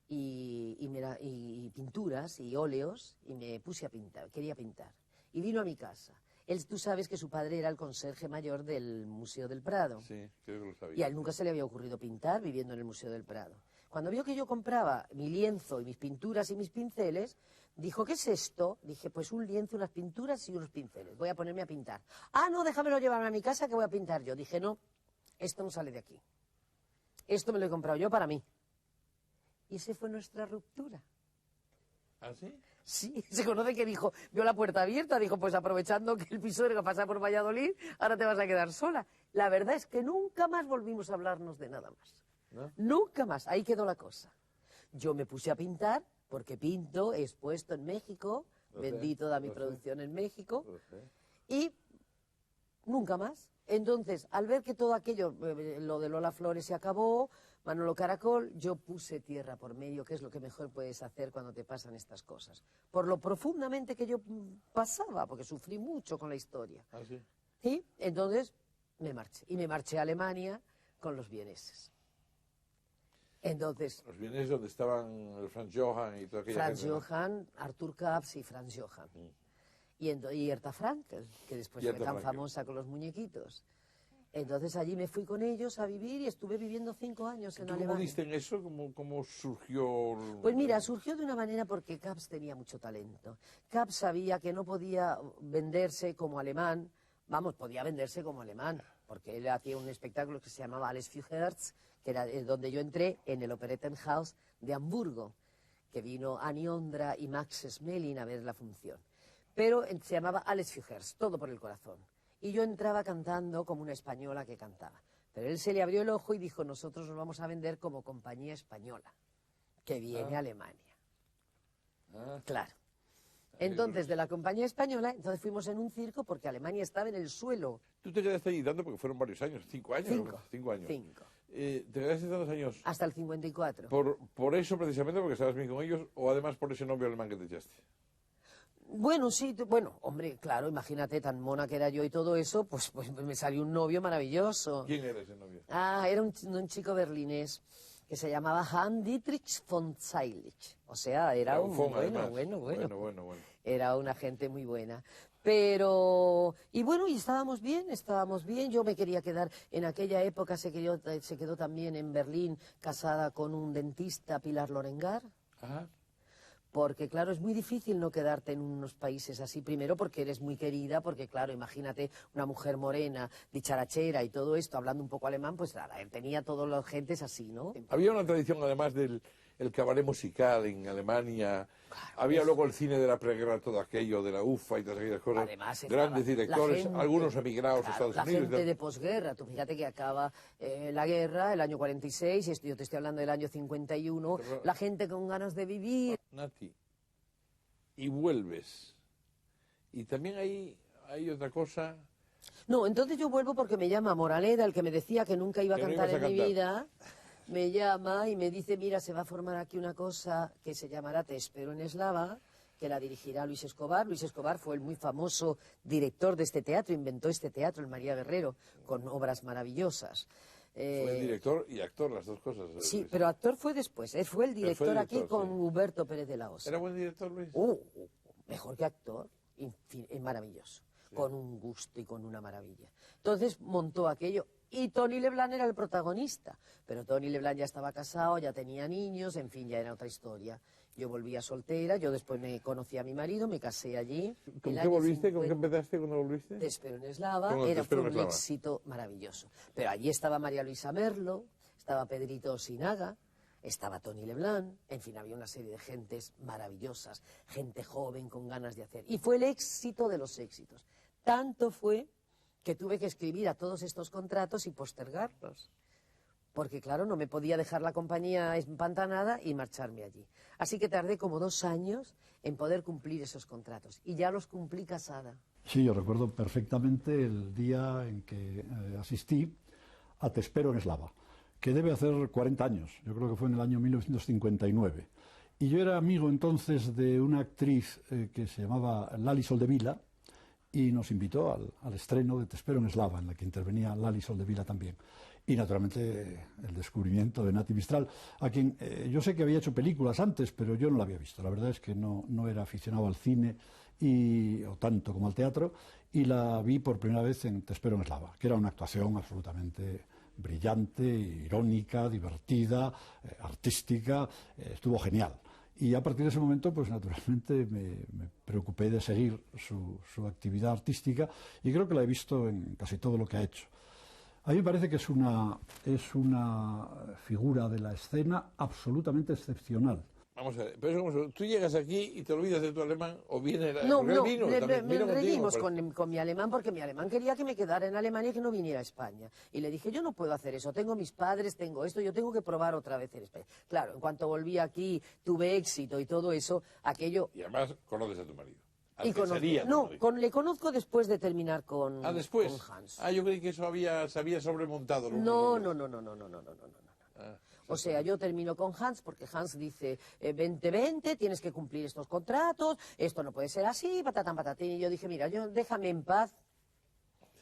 y pinturas y óleos y me puse a pintar, quería pintar. Y vino a mi casa. Tú sabes que su padre era el conserje mayor del Museo del Prado. Sí, creo que lo sabía. Y a él nunca se le había ocurrido pintar viviendo en el Museo del Prado. Cuando vio que yo compraba mi lienzo y mis pinturas y mis pinceles, dijo, ¿qué es esto? Dije, pues un lienzo, unas pinturas y unos pinceles. Voy a ponerme a pintar. Ah, no, déjamelo llevarme a mi casa que voy a pintar yo. Dije, no, esto no sale de aquí. Esto me lo he comprado yo para mí. Y esa fue nuestra ruptura. ¿Ah, sí? Sí, se conoce que dijo, vio la puerta abierta, dijo, pues aprovechando que el piso era pasar por Valladolid, ahora te vas a quedar sola. La verdad es que nunca más volvimos a hablarnos de nada más. ¿No? Nunca más, ahí quedó la cosa. Yo me puse a pintar, porque pinto, he expuesto en México, vendí toda mi producción en México, y nunca más. Entonces, al ver que todo aquello, lo de Lola Flores se acabó, Manolo Caracol, yo puse tierra por medio, que es lo que mejor puedes hacer cuando te pasan estas cosas. Por lo profundamente que yo pasaba, porque sufrí mucho con la historia. ¿Ah, sí? Y entonces me marché. Y me marché a Alemania con los vieneses. Entonces, Los bienes donde estaban el Franz Johann y toda aquella Franz gente, ¿no? Johann, Artur Kaps y Franz Johann. Y Herta Frankel, que después Y fue Herta tan Frankel. famosa con los muñequitos. Entonces allí me fui con ellos a vivir y estuve viviendo 5 años en ¿Tú cómo Alemania. diste en eso? ¿Cómo surgió? Pues mira, surgió de una manera porque Kaps tenía mucho talento. Kaps sabía que no podía venderse como alemán, vamos, podía venderse como alemán, porque él hacía un espectáculo que se llamaba Alles für Herz, que era donde yo entré en el Operettenhaus de Hamburgo, que vino Annie Ondra y Max Schmeling a ver la función. Pero se llamaba Alles für Herz, todo por el corazón. Y yo entraba cantando como una española que cantaba. Pero él se le abrió el ojo y dijo, nosotros nos vamos a vender como compañía española, que viene a Alemania. Ah, Claro. Entonces, de la compañía española, entonces fuimos en un circo porque Alemania estaba en el suelo. tú te quedaste allí dando, porque fueron varios años, 5 años. 5. 5 años. 5. ¿Te quedaste tantos años? Hasta el 54. ¿Por eso precisamente, porque estabas bien con ellos, o además por ese novio alemán que te echaste? Bueno, sí, bueno, hombre, claro, imagínate, tan mona que era yo y todo eso, pues me salió un novio maravilloso. ¿Quién era ese novio? Era un chico berlinés que se llamaba Hans Dietrich von Zeilich. O sea, era un Bufón, bueno. Bueno. Era una gente muy buena. Pero, y bueno, y estábamos bien. Yo me quería quedar, en aquella época se quedó también en Berlín casada con un dentista, Pilar Lorengar. Ajá. Porque, claro, es muy difícil no quedarte en unos países así, primero porque eres muy querida, porque, claro, imagínate una mujer morena, dicharachera y todo esto, hablando un poco alemán, pues nada, él tenía todas las gentes así, ¿no? Había una tradición, además del cabaret musical en Alemania. Había luego el cine de la preguerra, todo aquello, de la UFA y todas aquellas cosas. Además, estaba Grandes la directores, gente, algunos emigrados a claro, Estados la Unidos. gente de posguerra. Tú fíjate que acaba la guerra, el año 46, y yo te estoy hablando del año 51, Pero- la gente con ganas de vivir. Nati, y vuelves. Y también hay otra cosa. No, entonces yo vuelvo porque me llama Moraleda, el que me decía que nunca iba a Que no cantar ibas a en mi cantar. vida, me llama y me dice, mira, se va a formar aquí una cosa que se llamará Te espero en Eslava, que la dirigirá Luis Escobar. Luis Escobar fue el muy famoso director de este teatro, inventó este teatro, el María Guerrero, con obras maravillosas. Fue director y actor, las dos cosas. Sí, pero actor fue después, él fue el director aquí director, con sí. Huberto Pérez de la Osa. ¿Era buen director, Luis? Mejor que actor, maravilloso, con un gusto y con una maravilla. Entonces montó aquello y Tony Leblanc era el protagonista, pero Tony Leblanc ya estaba casado, ya tenía niños, en fin, ya era otra historia. Yo volvía soltera, yo después me conocí a mi marido, me casé allí. ¿Con El qué año volviste? ¿Con 50. qué empezaste cuando volviste? Te espero en Eslava, Con Te fue espero en un Eslava. éxito maravilloso. Pero allí estaba María Luisa Merlo, estaba Pedrito Sinaga, estaba Tony Leblanc, en fin, había una serie de gentes maravillosas, gente joven con ganas de hacer. Y fue el éxito de los éxitos. Tanto fue que tuve que escribir a todos estos contratos y postergarlos. Porque, claro, no me podía dejar la compañía empantanada y marcharme allí. Así que tardé como 2 años en poder cumplir esos contratos. Y ya los cumplí casada. Sí, yo recuerdo perfectamente el día en que asistí a Te espero en Eslava, que debe hacer 40 años, yo creo que fue en el año 1959. Y yo era amigo entonces de una actriz que se llamaba Lali Soldevila y nos invitó al estreno de Te espero en Eslava, en la que intervenía Lali Soldevila también. Y naturalmente el descubrimiento de Nati Mistral, a quien yo sé que había hecho películas antes, pero yo no la había visto. La verdad es que no era aficionado al cine o tanto como al teatro, y la vi por primera vez en Te espero en Eslava, que era una actuación absolutamente brillante, irónica, divertida, artística, estuvo genial. Y a partir de ese momento, pues naturalmente me preocupé de seguir su actividad artística, y creo que la he visto en casi todo lo que ha hecho. A mí me parece que es una figura de la escena absolutamente excepcional. Vamos a ver, pero eso, tú llegas aquí y te olvidas de tu alemán, o viene... No, porque él vino también, me vino contigo, reímos pero- con mi alemán, porque mi alemán quería que me quedara en Alemania y que no viniera a España. Y le dije, yo no puedo hacer eso, tengo mis padres, tengo esto, yo tengo que probar otra vez en España. Claro, en cuanto volví aquí, tuve éxito y todo eso, aquello... Y además conoces a tu marido. Al Y que conozco, sería tu no, marido. le conozco después de terminar con, Ah, después. con Hans. Ah, yo creí que eso se había sobremontado. No. Ah, O sea, yo termino con Hans porque Hans dice, 2020, tienes que cumplir estos contratos, esto no puede ser así, patatán, patatín. Y yo dije, mira, déjame en paz,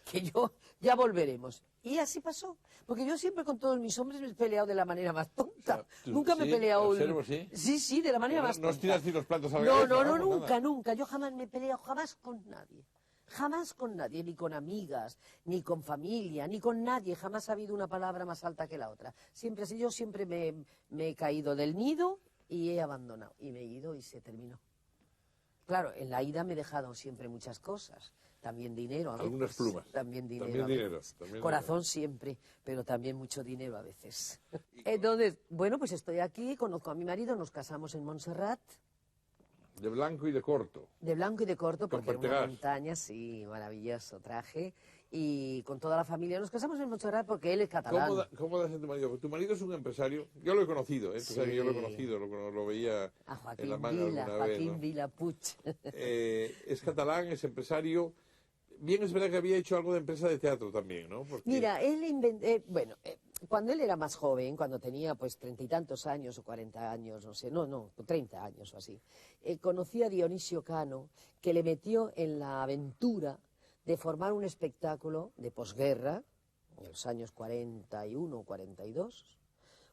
que yo ya volveremos. Y así pasó, porque yo siempre con todos mis hombres me he peleado de la manera más tonta. O sea, tú- Nunca me he sí, peleado... observo, sí. Sí, de la manera No, más no os tonta. tiras ni los platos a la No, cabeza, no, pues nunca, nada. nunca. Yo jamás me he peleado, jamás con nadie. Jamás con nadie, ni con amigas, ni con familia, ni con nadie. Jamás ha habido una palabra más alta que la otra. Siempre así, yo siempre me he caído del nido y he abandonado. Y me he ido y se terminó. Claro, en la ida me he dejado siempre muchas cosas. También dinero a veces. Algunas plumas. También dinero También a dinero, veces. también Corazón siempre, pero también mucho dinero a veces. Entonces, bueno, pues estoy aquí, conozco a mi marido, nos casamos en Montserrat. De blanco y de corto. De blanco y de corto, Con porque era una Pertegaz. montaña, sí, maravilloso traje. Y con toda la familia nos casamos en Montserrat porque él es catalán. ¿Cómo das a tu marido? Porque tu marido es un empresario. Yo lo he conocido, ¿eh? Tú sabes que yo lo he Sí. conocido, lo veía A en Joaquín la manga Vila, alguna vez. Joaquín ¿no? Vila Puig. Es catalán, es empresario. Bien, es verdad que había hecho algo de empresa de teatro también, ¿no? Porque Mira, él inventó, cuando él era más joven, cuando tenía pues 30 y tantos años o 40 años, no sé, no, 30 años o así, conocí a Dionisio Cano, que le metió en la aventura de formar un espectáculo de posguerra, en los años 41 o 42,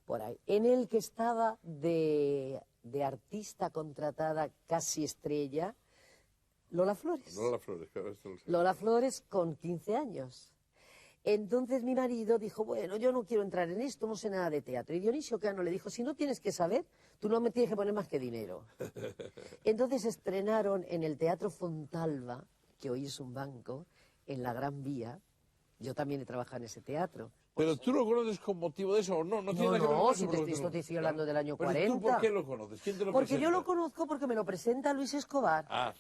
por ahí, en el que estaba de artista contratada casi estrella Lola Flores. Lola Flores, claro, esto lo sé. Lola Flores con 15 años. Entonces mi marido dijo, bueno, yo no quiero entrar en esto, no sé nada de teatro. Y Dionisio Cano le dijo, si no tienes que saber, tú no me tienes que poner más que dinero. Entonces estrenaron en el Teatro Fontalba, que hoy es un banco, en la Gran Vía. Yo también he trabajado en ese teatro. Pero tú lo conoces con motivo de eso o no, no tiene No, nada que ver no, con si eso. te porque estoy- tú- estoy hablando del año Pero 40. ¿tú por qué lo conoces? ¿Quién te lo Porque presenta? yo lo conozco porque me lo presenta Luis Escobar. Ah,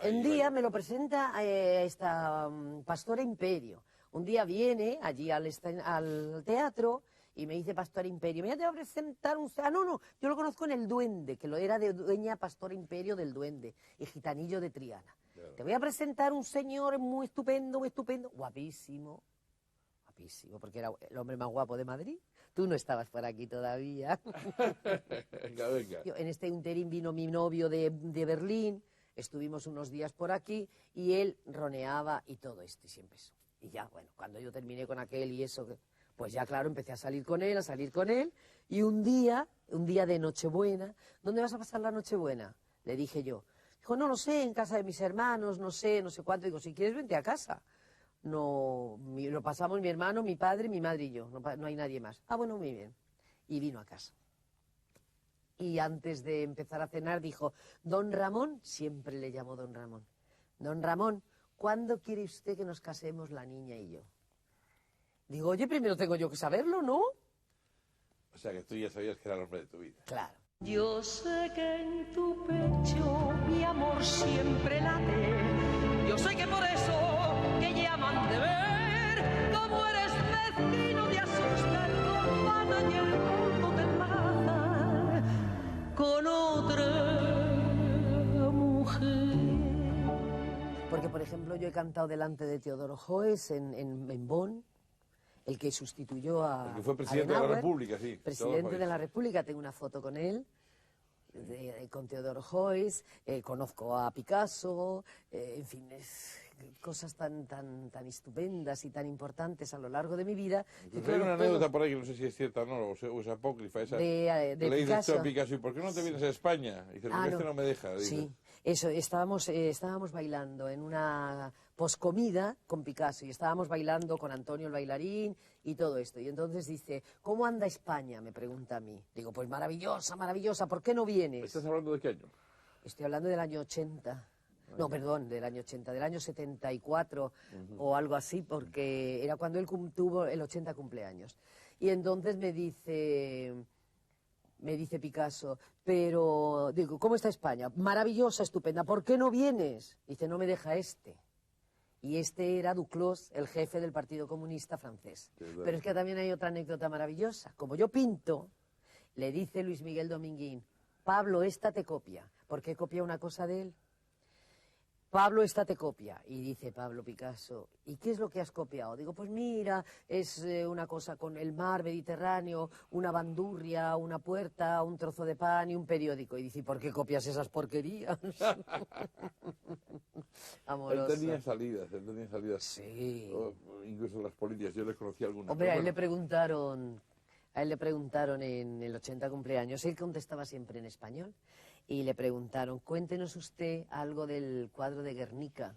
ahí, Un día vale. me lo presenta esta Pastora Imperio. Un día viene allí al teatro y me dice Pastora Imperio, mira, te voy a presentar un... Ah, no, yo lo conozco en El Duende, que lo era de dueña Pastora Imperio del Duende y Gitanillo de Triana. Claro. Te voy a presentar un señor muy estupendo, guapísimo, porque era el hombre más guapo de Madrid. Tú no estabas por aquí todavía. Venga, venga. En este interín vino mi novio de Berlín, estuvimos unos días por aquí y él roneaba y todo esto y siempre eso. Y ya, bueno, cuando yo terminé con aquel y eso, pues ya claro, empecé a salir con él y un día de Nochebuena, ¿dónde vas a pasar la Nochebuena? Le dije yo. Dijo, no lo sé, en casa de mis hermanos, no sé cuánto. Digo, si quieres vente a casa. No, lo pasamos mi hermano, mi padre, mi madre y yo, no hay nadie más. Ah, bueno, muy bien. Y vino a casa. Y antes de empezar a cenar dijo, don Ramón, siempre le llamo don Ramón, ¿cuándo quiere usted que nos casemos la niña y yo? Digo, oye, primero tengo yo que saberlo, ¿no? O sea, que tú ya sabías que era el hombre de tu vida. Claro. Yo sé que en tu pecho mi amor siempre late. Yo sé que por eso que llaman de ver cómo eres mezquino te asusta el combate y el mundo te enlaza con otra mujer. Porque, por ejemplo, yo he cantado delante de Teodoro Joes en Bonn, el que sustituyó a El que fue presidente de la Adenauer, República, sí. Presidente de la República, tengo una foto con él, con Teodoro Joes, conozco a Picasso, en fin, es cosas tan estupendas y tan importantes a lo largo de mi vida. Pues hay una anécdota por ahí que no sé si es cierta o no, o es apócrifa, esa. De que le dices tú Picasso. a Picasso, ¿y por qué no te vienes a España? Y dice, porque este no me deja. Dice. Sí, eso, estábamos bailando en una poscomida con Picasso y estábamos bailando con Antonio el bailarín y todo esto. Y entonces dice, ¿cómo anda España? Me pregunta a mí. Digo, pues maravillosa, maravillosa, ¿por qué no vienes? ¿Estás hablando de qué año? Estoy hablando del año 80. No, perdón, del año 80, del año 74 o algo así, porque era cuando él tuvo el 80 cumpleaños. Y entonces me dice Picasso, pero, digo, ¿cómo está España? Maravillosa, estupenda, ¿por qué no vienes? Dice, no me deja este. Y este era Duclos, el jefe del Partido Comunista francés. Pero es que también hay otra anécdota maravillosa. Como yo pinto, le dice Luis Miguel Dominguín, Pablo, esta te copia. ¿Por qué copia una cosa de él? Pablo, esta te copia. Y dice Pablo Picasso, ¿y qué es lo que has copiado? Digo, pues mira, es una cosa con el mar Mediterráneo, una bandurria, una puerta, un trozo de pan y un periódico. Y dice, ¿por qué copias esas porquerías? Amoroso. Él tenía salidas. Sí. Incluso las políticas, yo le conocí algunas. Hombre, a él le preguntaron en el 80 cumpleaños, él contestaba siempre en español, y le preguntaron, cuéntenos usted algo del cuadro de Guernica.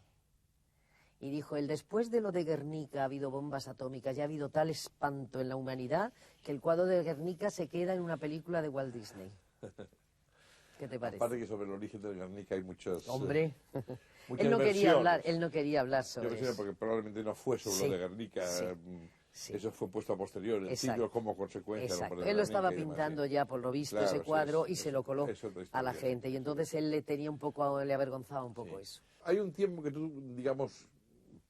Y dijo, después de lo de Guernica ha habido bombas atómicas y ha habido tal espanto en la humanidad que el cuadro de Guernica se queda en una película de Walt Disney. ¿Qué te parece? Aparte que sobre el origen de Guernica hay muchos... Hombre, muchas él no versiones. quería hablar sobre Yo creo eso. porque probablemente no fue sobre Sí, lo de Guernica. sí. Eso fue puesto a posteriori, el Exacto. siglo como consecuencia. Exacto. ¿no? De Él lo estaba Guernica y demás, pintando sí. ya, por lo visto, Claro, ese sí, cuadro, y es se lo coló otra historia. a la gente. Y entonces él le tenía un poco, le avergonzaba un poco eso. Hay un tiempo que tú, digamos,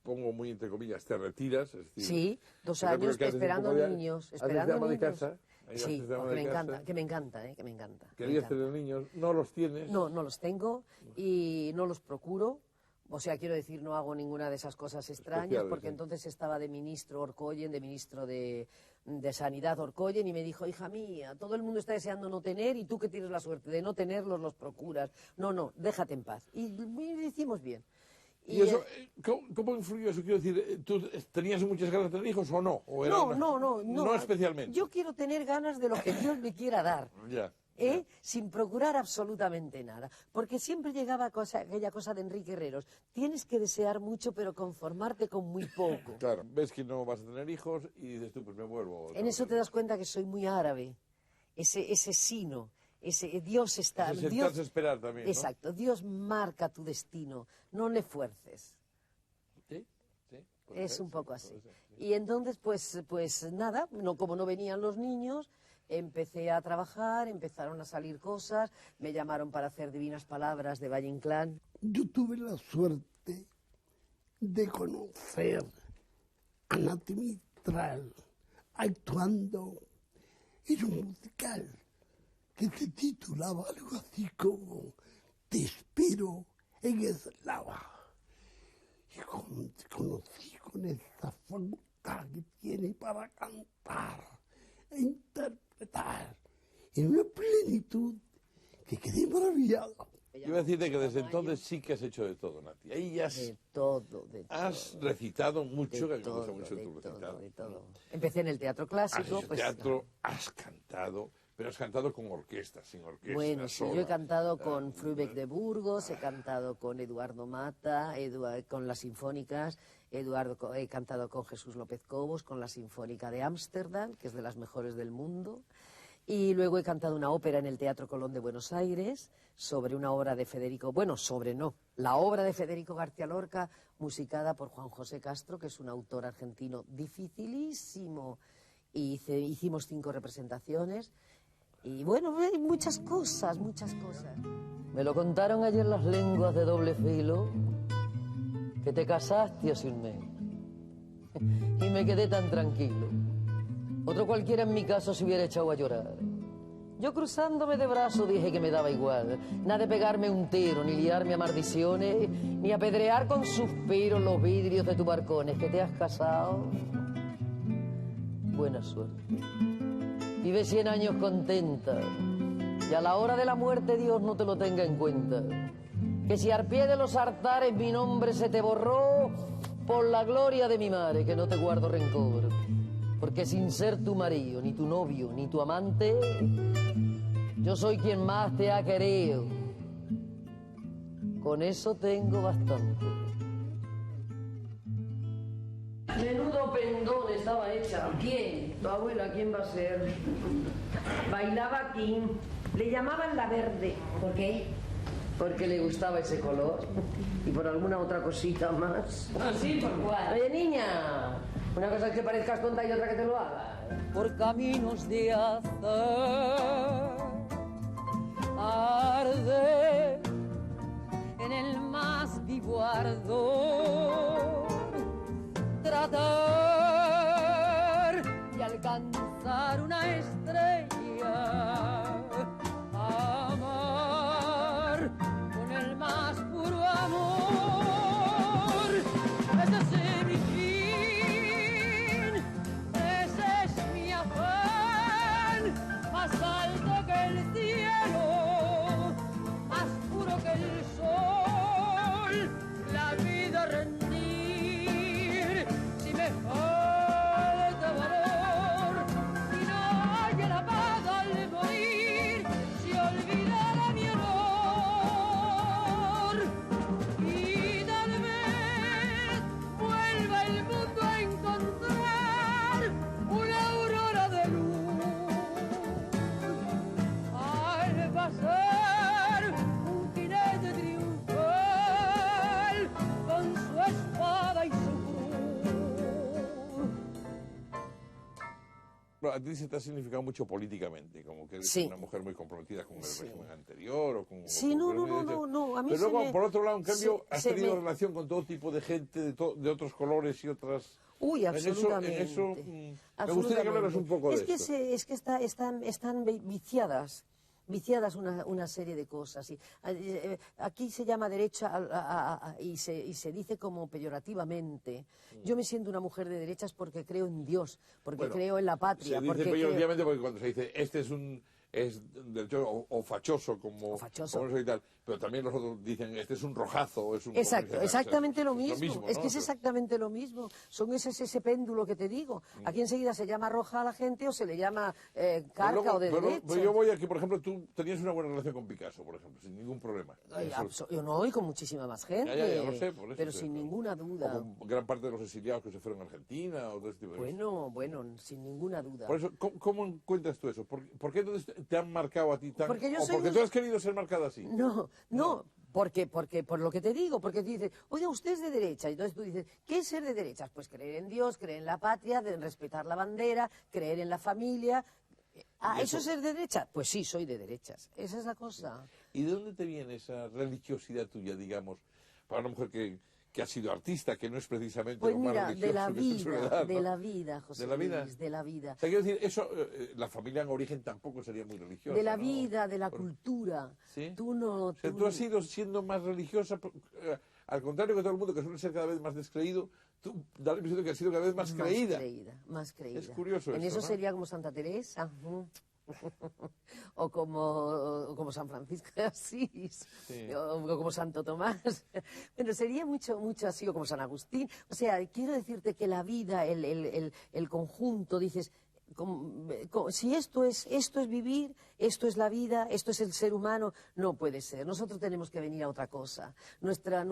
pongo muy entre comillas, te retiras. Es decir, Sí, 2 yo creo años que haces un esperando poco de- niños, haces de esperando ama de niños. casa, ahí Sí, haces de ama porque de me casa. encanta, que me encanta, que me encanta. me Querías encanta. tener niños, no los tienes. No, no los tengo y no los procuro. O sea, quiero decir, no hago ninguna de esas cosas extrañas, Especiales, porque sí. entonces estaba de ministro Orkollen, de ministro de Sanidad Orkollen, y me dijo, hija mía, todo el mundo está deseando no tener, y tú que tienes la suerte de no tenerlos, los procuras. No, déjate en paz. Y hicimos bien. ¿Y eso, cómo influyó eso? Quiero decir, ¿tú tenías muchas ganas de tener hijos o no? ¿O era No. No especialmente. Yo quiero tener ganas de lo que Dios me quiera dar. Ya. Sin procurar absolutamente nada. Porque siempre llegaba aquella cosa de Enrique Herreros. Tienes que desear mucho, pero conformarte con muy poco. Claro, ves que no vas a tener hijos y dices tú, pues me vuelvo. En eso te das cuenta que soy muy árabe. Ese sino, Dios está... Ese Dios, sentarse a esperar también, ¿no? exacto, Dios marca tu destino, no le fuerces. Sí, puede Es ser, un poco sí, así. puede ser, sí. Y entonces, pues nada, como no venían los niños, empecé a trabajar, empezaron a salir cosas, me llamaron para hacer Divinas Palabras de Valle Inclán. Yo tuve la suerte de conocer a Nati Mistral actuando en un musical que se titulaba algo así como Te espero en Eslava. Y conocí con esa facultad que tiene para cantar e interpretar en una plenitud que quedé maravillado. Yo iba a decirte que desde entonces sí que has hecho de todo, Nati. Ahí ya De todo, has recitado mucho, que me gusta mucho de tu todo, recitado. de todo. Empecé en el teatro Has clásico. hecho pues, teatro, has cantado, pero has cantado con orquesta, sin orquesta. Bueno, sí, sola. yo he cantado con Frubeck de Burgos, he cantado con Eduardo Mata, con las Sinfónicas, he cantado con Jesús López Cobos, con la Sinfónica de Ámsterdam, que es de las mejores del mundo, y luego he cantado una ópera en el Teatro Colón de Buenos Aires, sobre una obra de la obra de Federico García Lorca, musicada por Juan José Castro, que es un autor argentino dificilísimo, y hicimos 5 representaciones. Y bueno, hay muchas cosas. Me lo contaron ayer las lenguas de doble filo, que te casaste hace un mes. Y me quedé tan tranquilo. Otro cualquiera en mi caso se hubiera echado a llorar. Yo cruzándome de brazos dije que me daba igual. Nada de pegarme un tiro, ni liarme a maldiciones, ni apedrear con suspiros los vidrios de tus barcones. Que te has casado. Buena suerte. Vive 100 años contenta, y a la hora de la muerte Dios no te lo tenga en cuenta. que si al pie de los altares mi nombre se te borró, por la gloria de mi madre, que no te guardo rencor, porque sin ser tu marido, ni tu novio, ni tu amante, yo soy quien más te ha querido. Con eso tengo bastante. Menudo pendón estaba hecha. ¿Quién? Tu abuela, ¿quién va a ser? Bailaba aquí. Le llamaban la verde. ¿Por qué? Porque le gustaba ese color. Y por alguna otra cosita más. ¿Ah, sí? ¿Por cuál? Oye, niña, una cosa es que parezcas tonta y otra que te lo haga. Por caminos de azar arde en el más vivo ardor tratar de alcanzar una estrella, amar con el más puro amor. Ese es mi fin, ese es mi afán, más alto que el cielo, más puro que el sol, la vida rendir, si me falta valor, y no hay la paz al morir, si olvidara mi honor, y tal vez vuelva el mundo a encontrar una aurora de luz al pasar un jinete triunfal con su espada y su cruz. Bueno, a ti se te ha significado mucho políticamente, como que eres Sí. una mujer muy comprometida con el régimen anterior o con... Sí, o no, con no, el no, derecho. no, a mí Pero se luego, me- por otro lado, en cambio, has se tenido me- relación con todo tipo de gente de otros colores y otras... Uy, En eso, absolutamente. me gustaría que hablaras un poco de es que esto. es que están viciadas una serie de cosas. Y, aquí se llama derecha y se dice como peyorativamente. Yo me siento una mujer de derechas porque creo en Dios, porque Bueno, creo en la patria. Se dice porque creo- peyorativamente porque cuando se dice este es derecho o fachoso como, O fachoso. como eso y tal, pero también los otros dicen este es un rojazo, es un... Exacto, exactamente lo es mismo. Es ¿no? que es exactamente lo mismo. Son ese péndulo que te digo. Aquí enseguida se llama roja a la gente o se le llama carca Luego, o de pero derecha. yo voy a que, por ejemplo, tú tenías una buena relación con Picasso, por ejemplo, sin ningún problema. Ay, Eso- yo no, y con muchísima más gente. ya lo sé, por eso pero sé, sin pero- ninguna o duda. con gran parte de los exiliados que se fueron a Argentina o todo ese tipo de cosas. Bueno, sin ninguna duda. Por eso, ¿cómo encuentras tú eso? ¿Por qué entonces te han marcado a ti tan... Porque yo o soy porque muy- tú has querido ser marcada así? No, porque por lo que te digo, porque te dices, oiga, usted es de derecha, y entonces tú dices, ¿qué es ser de derechas? Pues creer en Dios, creer en la patria, respetar la bandera, creer en la familia. Ah, ¿Y ¿eso eso? es ser de derecha? Pues sí, soy de derechas. Esa es la cosa. ¿Y de dónde te viene esa religiosidad tuya, digamos, para una mujer que ha sido artista, que no es precisamente Pues lo más mira, religioso de la que se suele vida, dar, de ¿no? la vida, José ¿De la vida? Luis, de la vida. O sea, quiero decir, eso, la familia en origen tampoco sería muy religiosa, De la ¿no? vida, de la Por- cultura. ¿Sí? Tú no... O sea, tú has ido siendo más religiosa, al contrario que todo el mundo, que suele ser cada vez más descreído, tú da la impresión de que has sido cada vez más creída. Más creída. Es curioso En eso, eso ¿no? sería como Santa Teresa. o como San Francisco de Asís, Sí. o como Santo Tomás. Bueno, sería mucho así, o como San Agustín. O sea, quiero decirte que la vida, el conjunto, dices, si esto es vivir, esto es la vida, esto es el ser humano, no puede ser. Nosotros tenemos que venir a otra cosa. Nuestra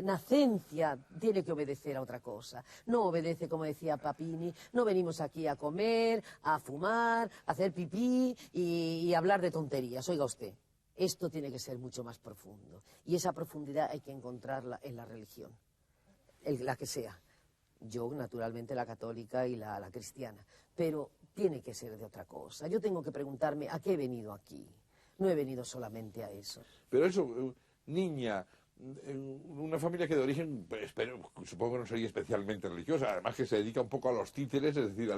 nacencia tiene que obedecer a otra cosa. No obedece, como decía Papini, no venimos aquí a comer, a fumar, a hacer pipí y hablar de tonterías. Oiga usted, esto tiene que ser mucho más profundo. Y esa profundidad hay que encontrarla en la religión, la que sea. Yo, naturalmente, la católica y la cristiana. Pero tiene que ser de otra cosa. Yo tengo que preguntarme, ¿a qué he venido aquí? No he venido solamente a eso. Pero eso, niña, una familia que de origen, pues, supongo que no sería especialmente religiosa, además que se dedica un poco a los títeres, es decir,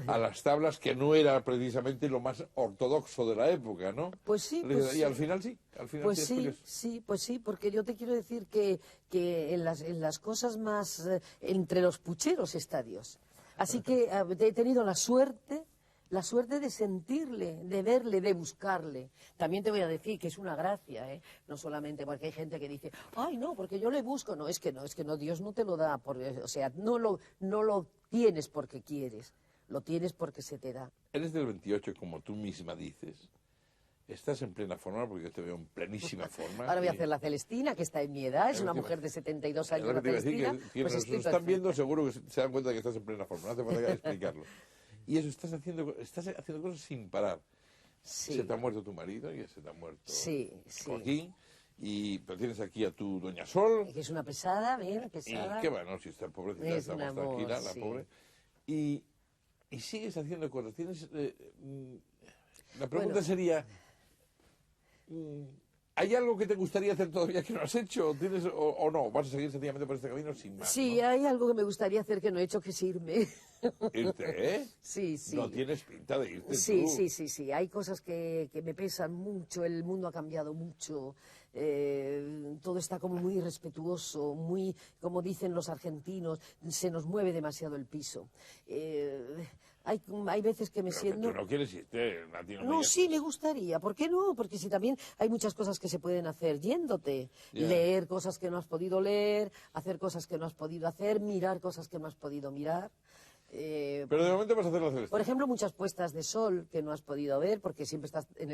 a las tablas, que no era precisamente lo más ortodoxo de la época, ¿no? Pues sí, Y al final sí, al final Pues sí es sí, curioso. sí, pues sí, porque yo te quiero decir que en las cosas más... entre los pucheros está Dios. Así que he tenido la suerte La suerte de sentirle, de verle, de buscarle. También te voy a decir que es una gracia, ¿eh? No solamente porque hay gente que dice, ay, no, porque yo le busco. No, es que no, Dios no te lo da. O sea, no lo tienes porque quieres, lo tienes porque se te da. Eres del 28, como tú misma dices. Estás en plena forma, porque yo te veo en plenísima forma. Ahora voy a hacer la Celestina, que está en mi edad, es una mujer de 72 años, la Celestina. Pues nos están viendo, seguro que se dan cuenta de que estás en plena forma, no hace falta explicarlo. Y eso, estás haciendo cosas sin parar. Sí. Se te ha muerto tu marido, y se te ha muerto Sí. Joaquín, pero tienes aquí a tu doña Sol. Que es una pesada, bien, pesada. Y qué bueno, si está pobrecita, Es está un más amor, tranquila, la sí. pobre. Y sigues haciendo cosas. La pregunta sería, ¿hay algo que te gustaría hacer todavía que no has hecho? ¿O no? ¿Vas a seguir sencillamente por este camino sin más? Sí, ¿no? hay algo que me gustaría hacer que no he hecho, que es irme. ¿Irte, eh? Sí. No tienes pinta de irte Sí, tú. sí. Hay cosas que me pesan mucho, el mundo ha cambiado mucho, todo está como muy irrespetuoso, muy, como dicen los argentinos, se nos mueve demasiado el piso. Hay veces que me Pero siento... que tú no quieres irte, Nati, no me No, digas. sí, me gustaría. ¿Por qué no? Porque si también hay muchas cosas que se pueden hacer yéndote. Ya. Leer cosas que no has podido leer, hacer cosas que no has podido hacer, mirar cosas que no has podido mirar. Pero de momento vas a hacer la Celestina. Por ejemplo, muchas puestas de sol que no has podido ver porque siempre estás en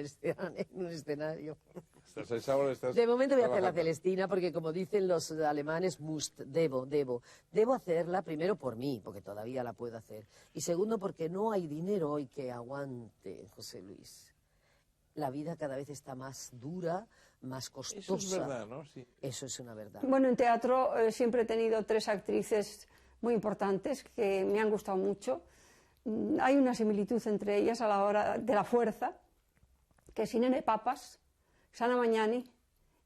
un escenario. Estás a esa hora, estás De momento voy a hacer la trabajando. Celestina porque, como dicen los alemanes, debo. Debo hacerla primero por mí, porque todavía la puedo hacer. Y segundo, porque no hay dinero hoy que aguante, José Luis. La vida cada vez está más dura, más costosa. Eso es verdad, ¿no? Sí. Eso es una verdad. Bueno, en teatro siempre he tenido 3 actrices muy importantes que me han gustado mucho. Hay una similitud entre ellas a la hora de la fuerza, que es Irene Papas, Sana Mañani,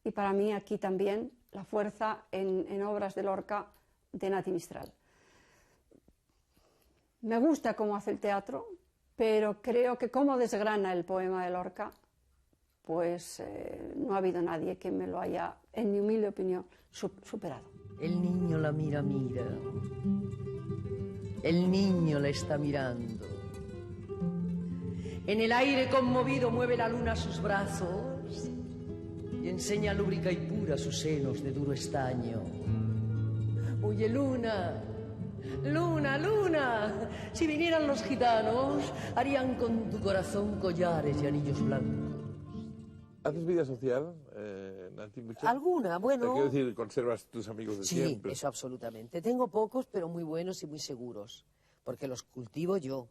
y para mí aquí también la fuerza en obras de Lorca de Nati Mistral. Me gusta cómo hace el teatro, pero creo que como desgrana el poema de Lorca, pues no ha habido nadie que me lo haya, en mi humilde opinión, superado. El niño la mira. El niño la está mirando. En el aire conmovido mueve la luna sus brazos y enseña lúbrica y pura sus senos de duro estaño. Oye, luna, si vinieran los gitanos, harían con tu corazón collares y anillos blancos. ¿Haces vida social, Nati? Mucho? ¿Alguna? Bueno... Quiero decir, ¿conservas tus amigos de Sí, siempre? eso absolutamente. Tengo pocos, pero muy buenos y muy seguros, porque los cultivo yo,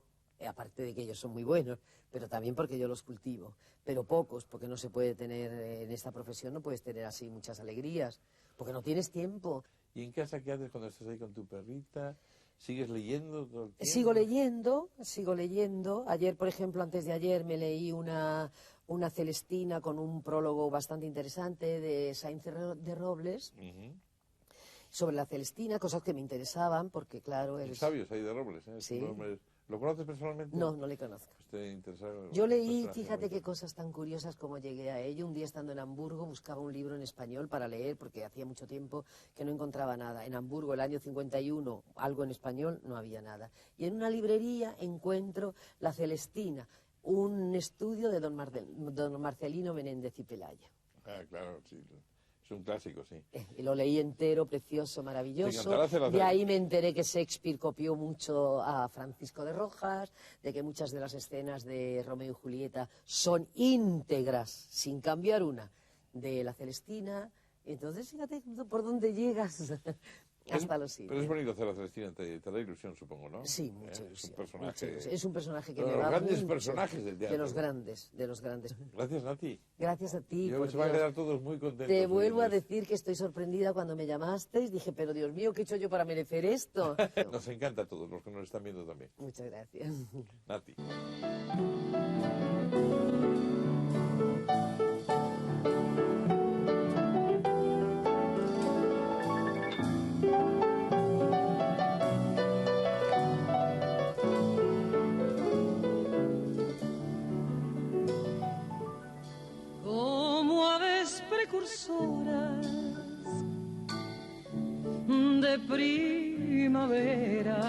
aparte de que ellos son muy buenos, pero también porque yo los cultivo. Pero pocos, porque no se puede tener, en esta profesión no puedes tener así muchas alegrías, porque no tienes tiempo. ¿Y en casa qué haces cuando estás ahí con tu perrita? ¿Sigues leyendo todo el tiempo? Sigo leyendo. Ayer, por ejemplo, antes de ayer me leí una Celestina con un prólogo bastante interesante de Sainz de Robles, sobre la Celestina, cosas que me interesaban, porque claro... El sabio Sainz de Robles, ¿eh? Sí. ¿Lo conoces personalmente? No le conozco. Estoy interesado. Yo leí, fíjate qué cosas tan curiosas como llegué a ello. Un día estando en Hamburgo buscaba un libro en español para leer porque hacía mucho tiempo que no encontraba nada. En Hamburgo, el año 51, algo en español, no había nada. Y en una librería encuentro La Celestina, un estudio de don Marcelino Menéndez y Pelaya. Ah, claro, sí. Es un clásico, sí. Y lo leí entero, precioso, Te maravilloso. encantará hacer la De ahí me enteré que Shakespeare copió mucho a Francisco de Rojas, de que muchas de las escenas de Romeo y Julieta son íntegras, sin cambiar una, de la Celestina. Entonces, fíjate por dónde llegas hasta los sitios. Pero es bonito hacer la Celestina, te da ilusión, supongo, ¿no? Sí, mucha Es un ilusión, personaje... mucha ilusión. Es un personaje que de me los va grandes mucho, personajes del teatro. de los grandes. Gracias, Nati. Gracias a ti. Yo por se van a Dios. quedar todos muy contentos. Te vuelvo a oyendo decir que estoy sorprendida cuando me llamasteis. Dije, pero Dios mío, ¿qué he hecho yo para merecer esto? esto. Nos encanta a todos los que nos están viendo también. Muchas gracias. Nati. Como aves precursoras de primavera,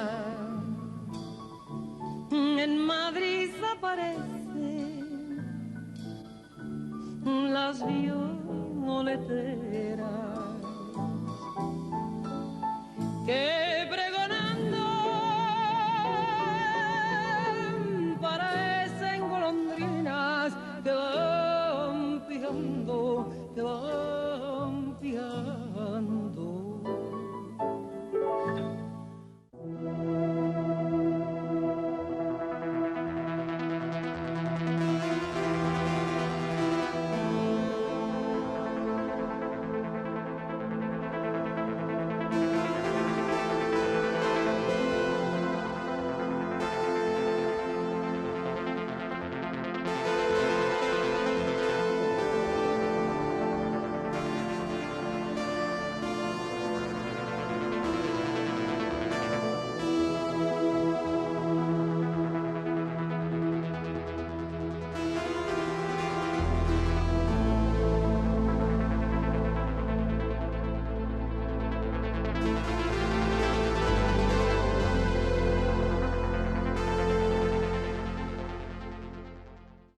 en Madrid aparecen las violeteras que pregonando parecen golondrinas que van pijando, que van pijando.